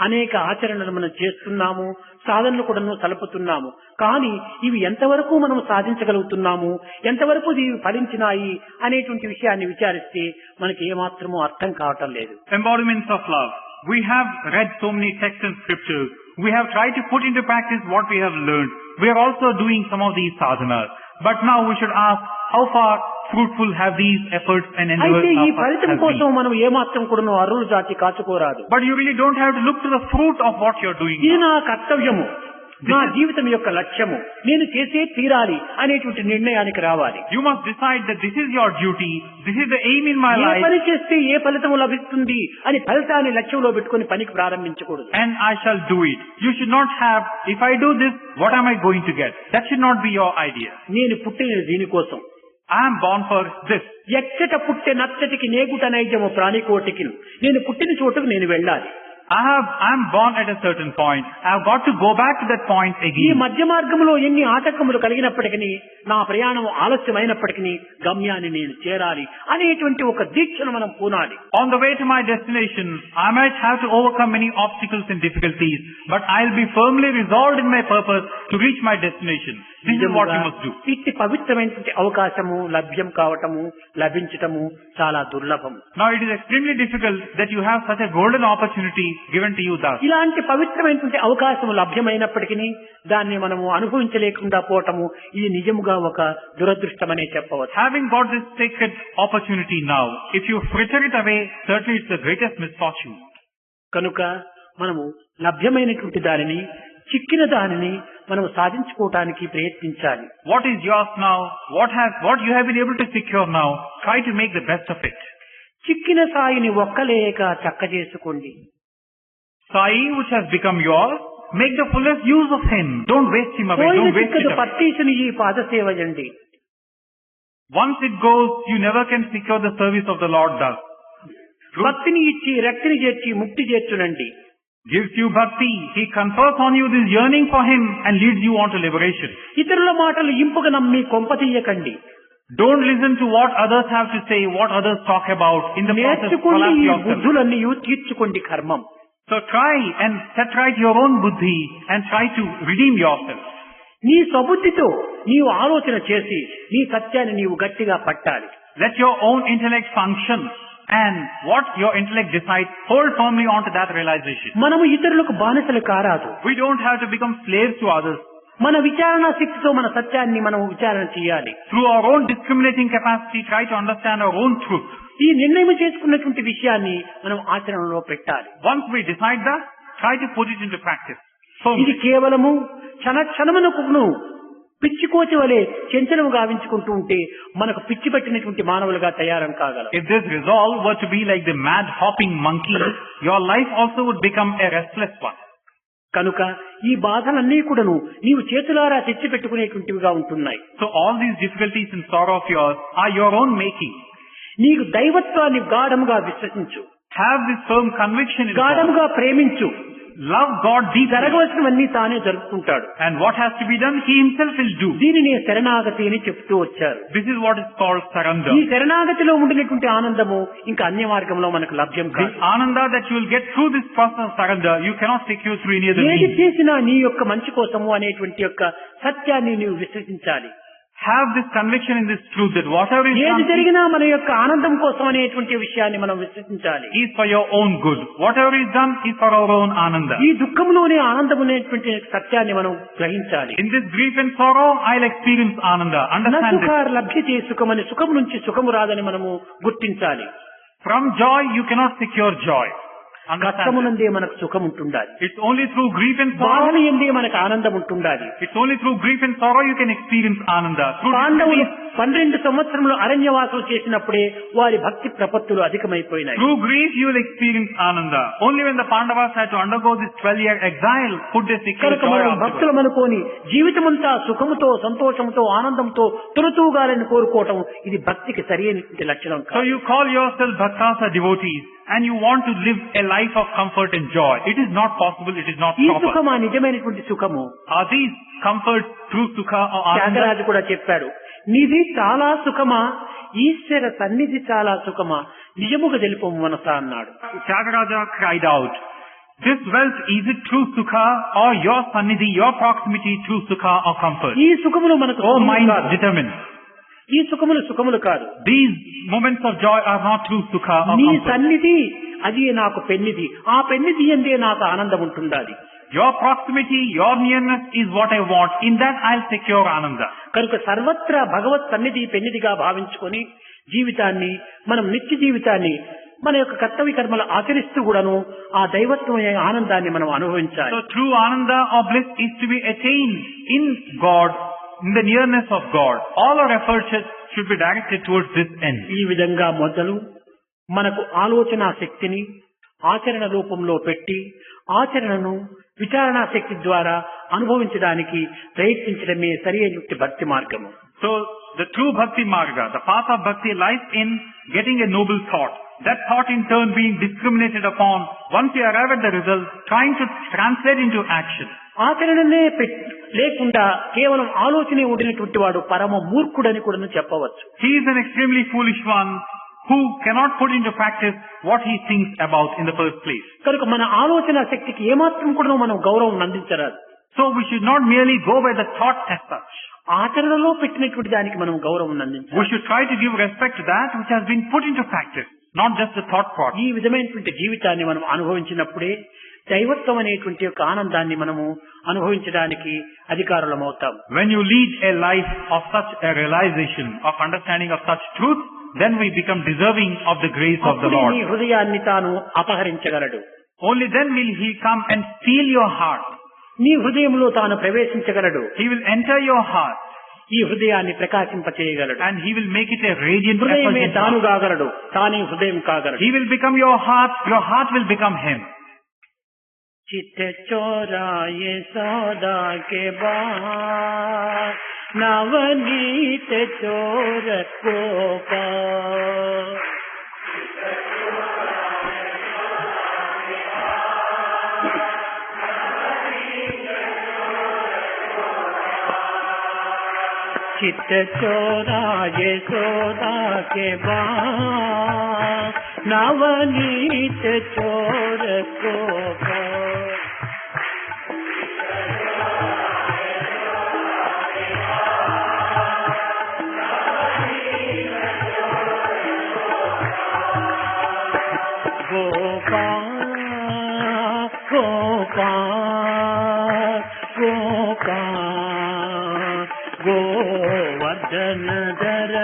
అనేక ఆచరణలు మనం చేస్తున్నాము, సాధనలు కూడా తలుపుతున్నాము. కానీ ఇవి ఎంతవరకు మనం సాధించగలుగుతున్నాము, ఎంతవరకు ఇవి ఫలించినాయి అనేటువంటి విషయాన్ని విచారిస్తే మనకి ఏమాత్రమూ అర్థం కావటం లేదు. Embodiments of love. We have read so many texts and scriptures. We have tried to put into practice what we have learned. We are also doing some of these sadhanas. But now we should ask, how far fruitful have these efforts and endeavors అయితే ఈ of us ఫలితం have కోసం been? మనం ఏమాత్రం కూడా అరులు జాతి కాచుకోరాదు. But you really don't have to look to the fruit of what you're doing. ఇది నా కర్తవ్యము, నా జీవితం యొక్క లక్ష్యము, నేను చేసే తీరాలి అనేటువంటి నిర్ణయానికి రావాలి. You must decide that this is your duty, this is the aim in my A life, పని చేస్తే ఏ ఫలితం లభిస్తుంది అని ఫలితాన్ని లక్ష్యంలో పెట్టుకుని పనికి ప్రారంభించకూడదు. and I shall do it. You should not have, if I do this, what am I going to get? That should not be your idea. నేను పుట్టిన దీనికోసం, I am born for this. ఎచ్చట పుట్టే నచ్చటికి నేగుట నైజము ప్రాణికోటికి, నేను పుట్టిన చోటుకు నేను వెళ్ళాలి. I am born at a certain point. I have got to go back to that point ఈ again. మధ్య మార్గంలో ఎన్ని ఆటంకములు కలిగినప్పటికీ, నా ప్రయాణం ఆలస్యమైనప్పటికీ గమ్యాన్ని నేను చేరాలి అనేటువంటి ఒక దీక్షను మనం పూనాలి. On the way to my destination, I might have to overcome many obstacles and difficulties, but I'll be firmly resolved in my purpose to reach my destination. This is what you must do. ఇట్టి పవిత్రమైనటువంటి అవకాశము లభ్యం కావటము, లభించటము చాలా దుర్లభము. Now it is extremely difficult that you have such a golden opportunity given to you thus. ఇలాంటి పవిత్రమైనటువంటి అవకాశము లభ్యమైనప్పటికీ దాన్ని మనము అనుభవించలేకుండా పోవటము ఇది నిజముగా ఒక దురదృష్టమనే చెప్పవచ్చు. Having got this sacred opportunity now, if you fritter it away, certainly it's the greatest misfortune. కనుక మనము లభ్యమైనటువంటి దానిని, చిక్కిన దానిని మనం సాధించుకోవటానికి ప్రయత్నించాలి. What is yours now, what you have been able to secure now, try to make the best of it. చిక్కిన సాయిని ఒక్కలేక చక్క చేసుకోండి. Sai which has become yours, make the fullest use of him. Don't waste him away. పోయిన Don't waste చిక్కదు it away. పట్టీసుని ఈ పాదసేవయండి. Once it goes, you never can secure the service of the Lord thus. భక్తిని ఇచ్చి రక్తిని చేర్చి ముక్తి చేర్చునండి. Gives you bhakti, he confers on you this yearning for him and leads you on to liberation. ఇతరుల మాటలు ఇంపుగా నమ్మి కొంపతీయకండి. Don't listen to what others have to say, what others talk about. In the process, నేర్చుకోండి collapse ఈ yourself. బుద్ధులన్నీ తీర్చుకోండి కర్మం. So try and set right your own buddhi and try to redeem yourself. నీ స్వబుద్ధితో నీవు ఆలోచన చేసి నీ సత్యాన్ని నీవు గట్టిగా పట్టాలి. Let your own intellect function, and what your intellect decides, hold firmly on to that realization. మనము ఇతరులకు బానిసలు కారాదు. We don't have to become slaves to others. మన విచారణ శక్తితో మన సత్యాన్ని మనం విచారణ చేయాలి. Through our own discriminating capacity, try to understand our own truth. ఈ నిర్ణయం చేసుకున్నటువంటి విషయాన్ని మనం ఆచరణలో పెట్టాలి. Once we decide that, try to put it into practice. ఇది కేవలము క్షణమునకును పిచ్చికోతి వలె చెంచలము గావించుకుంటూ ఉంటే మనకు పిచ్చి పట్టినటువంటి మానవులుగా తయారం కాగలం. If this resolve were to be like the mad hopping monkey, your life also would become a restless one. కనుక ఈ బాధలన్నీ కూడాను నీవు చేతులారా తెచ్చి పెట్టుకునేటువంటివిగా ఉంటున్నాయి. So all these difficulties and sorrow of yours are your own making. నీకు దైవత్వాన్ని గాఢముగా విశ్వసించు. Have this firm conviction in God. గాఢముగా ప్రేమించు. Love God deeply. జరగవలసినవన్నీ తానే జరుపుకుంటాడు. And what has to be done, He Himself will do. దీనిని శరణాగతి అని చెప్తూ వచ్చారు. This is what is called surrender. ఈ శరణాగతిలో ఉండినటువంటి ఆనందము ఇంకా అన్య మార్గంలో మనకు లభ్యం The కాదు. ananda that you will get through this process of surrender, you cannot secure through any other ఏది means. చేసినా నీ యొక్క మంచి కోసము అనేటువంటి యొక్క సత్యాన్ని నీవు విశ్వసించాలి. have this conviction in this truth that whatever is ఏది done జరిగినా మన యొక్క ఆనందం కోసం అనేటువంటి విషయాన్ని మనం విశ్వసించాలి. is for your own good. Whatever is done is for our own ananda. ఈ దుఃఖంలోనే ఆనందం అనేటువంటి సత్యాన్ని మనం గ్రహించాలి. In this grief and sorrow, I'll experience ananda. Understand this. నసుఖార్ లభ్యతే సుఖమని, సుఖం నుంచి సుఖము రాదని మనము గుర్తించాలి. From joy, you cannot secure joy. Understand this. కష్టమునందే మనకు సుఖం ఉంటుండాలి. It's only through grief and sorrow. బాధలు ఎందే మనకు ఆనందం ఉంటుండాలి. It's only through grief and sorrow you can experience ananda. Through పాండవులు grief, 12 సంవత్సరములు అరణ్యవాసం చేసినప్పుడే వారి భక్తి ప్రపత్తులు అధికమైపోయినాయి. through grief you will experience ananda. Only when the Pandavas had to undergo this 12-year exile could they secure కనుక joy మనం afterwards. భక్తులం అనుకోని జీవితమంతా సుఖముతో, సంతోషంతో, ఆనందంతో తులతూగాలని కోరుకోవటం ఇది భక్తికి సరైనటువంటి లక్షణం So కాదు. you call yourself bhaktas or devotees and you want to live a life of comfort and joy. It is not possible, it is not ఈ proper. సుఖమా నిజమైనటువంటి సుఖము? Are these comforts true sukha or ananda? Tyagaraju కూడా చెప్పాడు, నిధి చాలా సుఖమా, ఈశ్వర సన్నిధి చాలా సుఖమా, నిజముగా తెలుపు మనసా అన్నాడు. Tyagaraja cried out, this wealth, is it true sukha or your sannidhi, your proximity true sukha or comfort? ఈ సుఖములు మనకు Oh, సుఖములు mind కాదు. determine. ఈ సుఖములు సుఖములు కాదు. These moments of joy are not true sukha or నీ comfort. సన్నిధి అది నాకు పెన్నిధి, ఆ పెన్నిధి ఎందే నాకు ఆనందం ఉంటుండాలి. Your proximity, your nearness is what I want. In that I'll secure ananda. కనుక సర్వత్రా భగవత్ సన్నిధి పెన్నిధిగా భావించుకొని జీవితాన్ని, మనం నిత్య జీవితాన్ని మన యొక్క కర్తవ్య కర్మలు ఆచరిస్తూ కూడాను ఆ దైవత్వమైన ఆనందాన్ని మనం అనుభవించాలి. So true ananda or bliss is to be attained in God, in the nearness of God. All our efforts should be directed towards this end. ఈ విధంగా మొదలు మనకు ఆలోచన శక్తిని ఆచరణ రూపంలో పెట్టి ఆచరణను విచారణా శక్తి ద్వారా అనుభవించడానికి ప్రయత్నించడమే సరైన భక్తి మార్గము. So the true bhakti marga, the path of bhakti lies in getting a noble thought. That thought in turn being discriminated upon. Once you arrive at the result, trying to translate into action. ఆచరణనే లేకుండా కేవలం ఆలోచనే ఉండినటువంటి వాడు పరమ మూర్ఖుడని కూడా చెప్పవచ్చు. He is an extremely foolish one who cannot put into practice what he thinks about in the first place. కనుక మన ఆలోచన శక్తికి ఏమాత్రం కూడా మనం గౌరవం అందించరాదు. So we should not merely go by the thought as such. ఆచరణలో పెట్టినటువంటి దానికి మనం గౌరవం అందించాలి. We should try to give respect to that which has been put into practice, not just the thought process. ఈ విధమైనటువంటి జీవితాన్ని మనం అనుభవించినప్పుడే దైవత్వం అనేటువంటి యొక్క ఆనందాన్ని మనము అనుభవించడానికి అధికారులం అవుతాం. When you lead a life of such a realization, of understanding of such truth, then we become deserving of the grace of the అప్పుడే Lord. నీ హృదయాన్ని తాను అపహరించగలడు. Only then will He come and steal your heart. నీ హృదయంలో తాను ప్రవేశించగలడు. He will enter your heart ఈ హృదయాన్ని ప్రకాశింపచేయగలడు. and He will make it a radiant, హృదయమే effulgent తాను heart. కాగలడు, తానే హృదయం కాగలడు. He will become your heart will become Him. चित चोराए सौदा के बाद नवनीत चोर को पा चित चोराए सौदा के बाद नवनीत चोर को पा गोवर्धन धर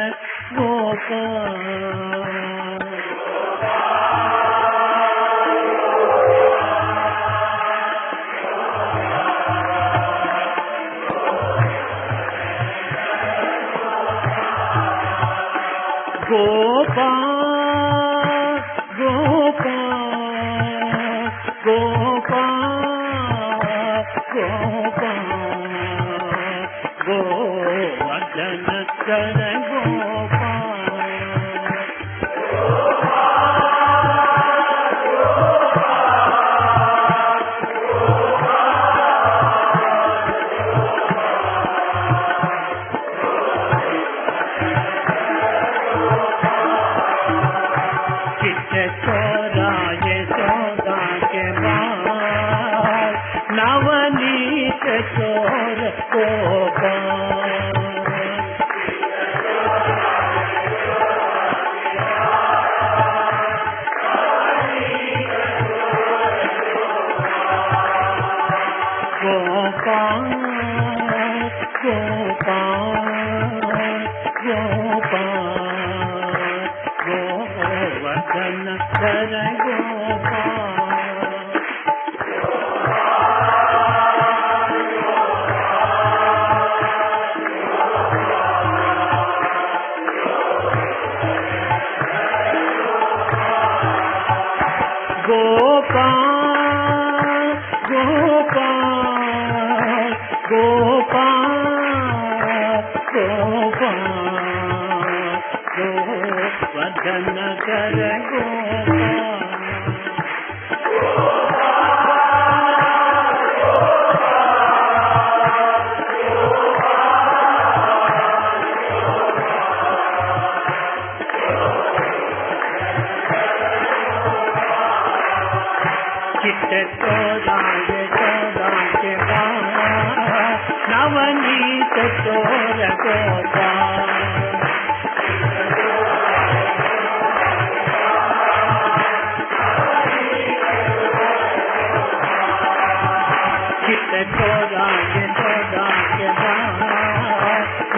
गोवर्धन कर चोराए सौदा के बाद नवनीत चोर को गोपाल गोपाल गोपाल गोवर्धन कर गोपाल गोपाल गोपाल गोपाल गोपाल गोवर्धन कर गोपाल चित्त चोराए चोरा के नवनीत चोर गोपाल चित्त चोराए चोरा के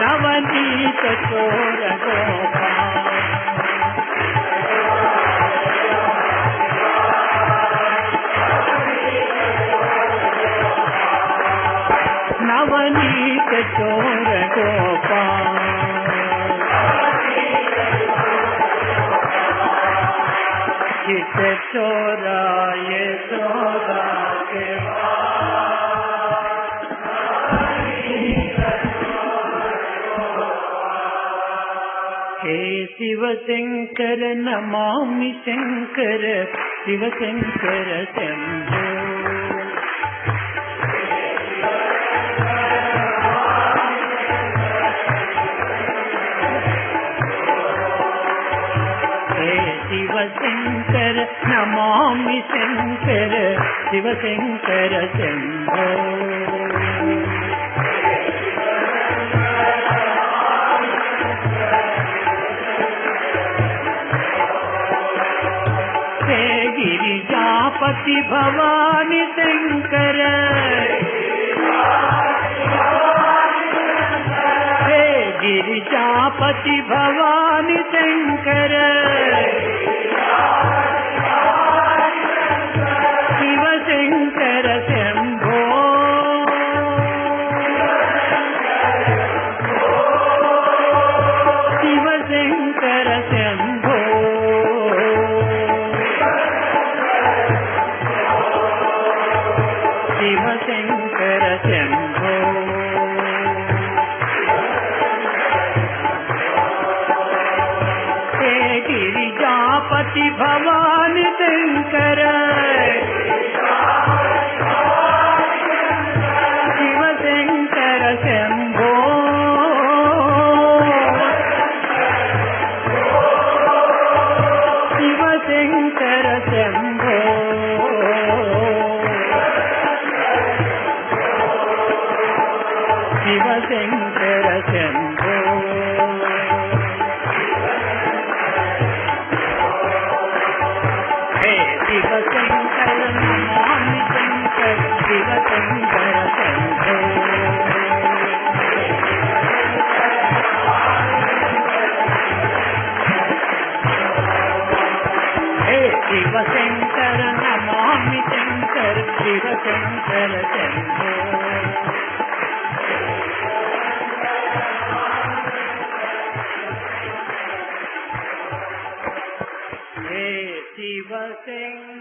नवनीत चोर गोपाल नवनीत चोर गोपाल चित चोराए चोरा के हे शिव शंकर नमामि शंकर शिव शंकर शंभो शिव शंकर नमामि शंकर शिव शंकर शंभो हे गिरिजापति भवानी शंकर हे गिरिजापति भवानी शंकर शिव शंकर शंभो शिव शंकर शंभो शिव शंकर शंभो हे गिरिजापति भवानी शंकर शिव शंकर शंभो शिव शंकर शंभो शिव शंकर शंभो हे शिव शंकर नमामि शंकर शिव शंकर शंभो हे शिव शंकर नमामि शंकर शिव शंकर शंभो हे शिव शंकर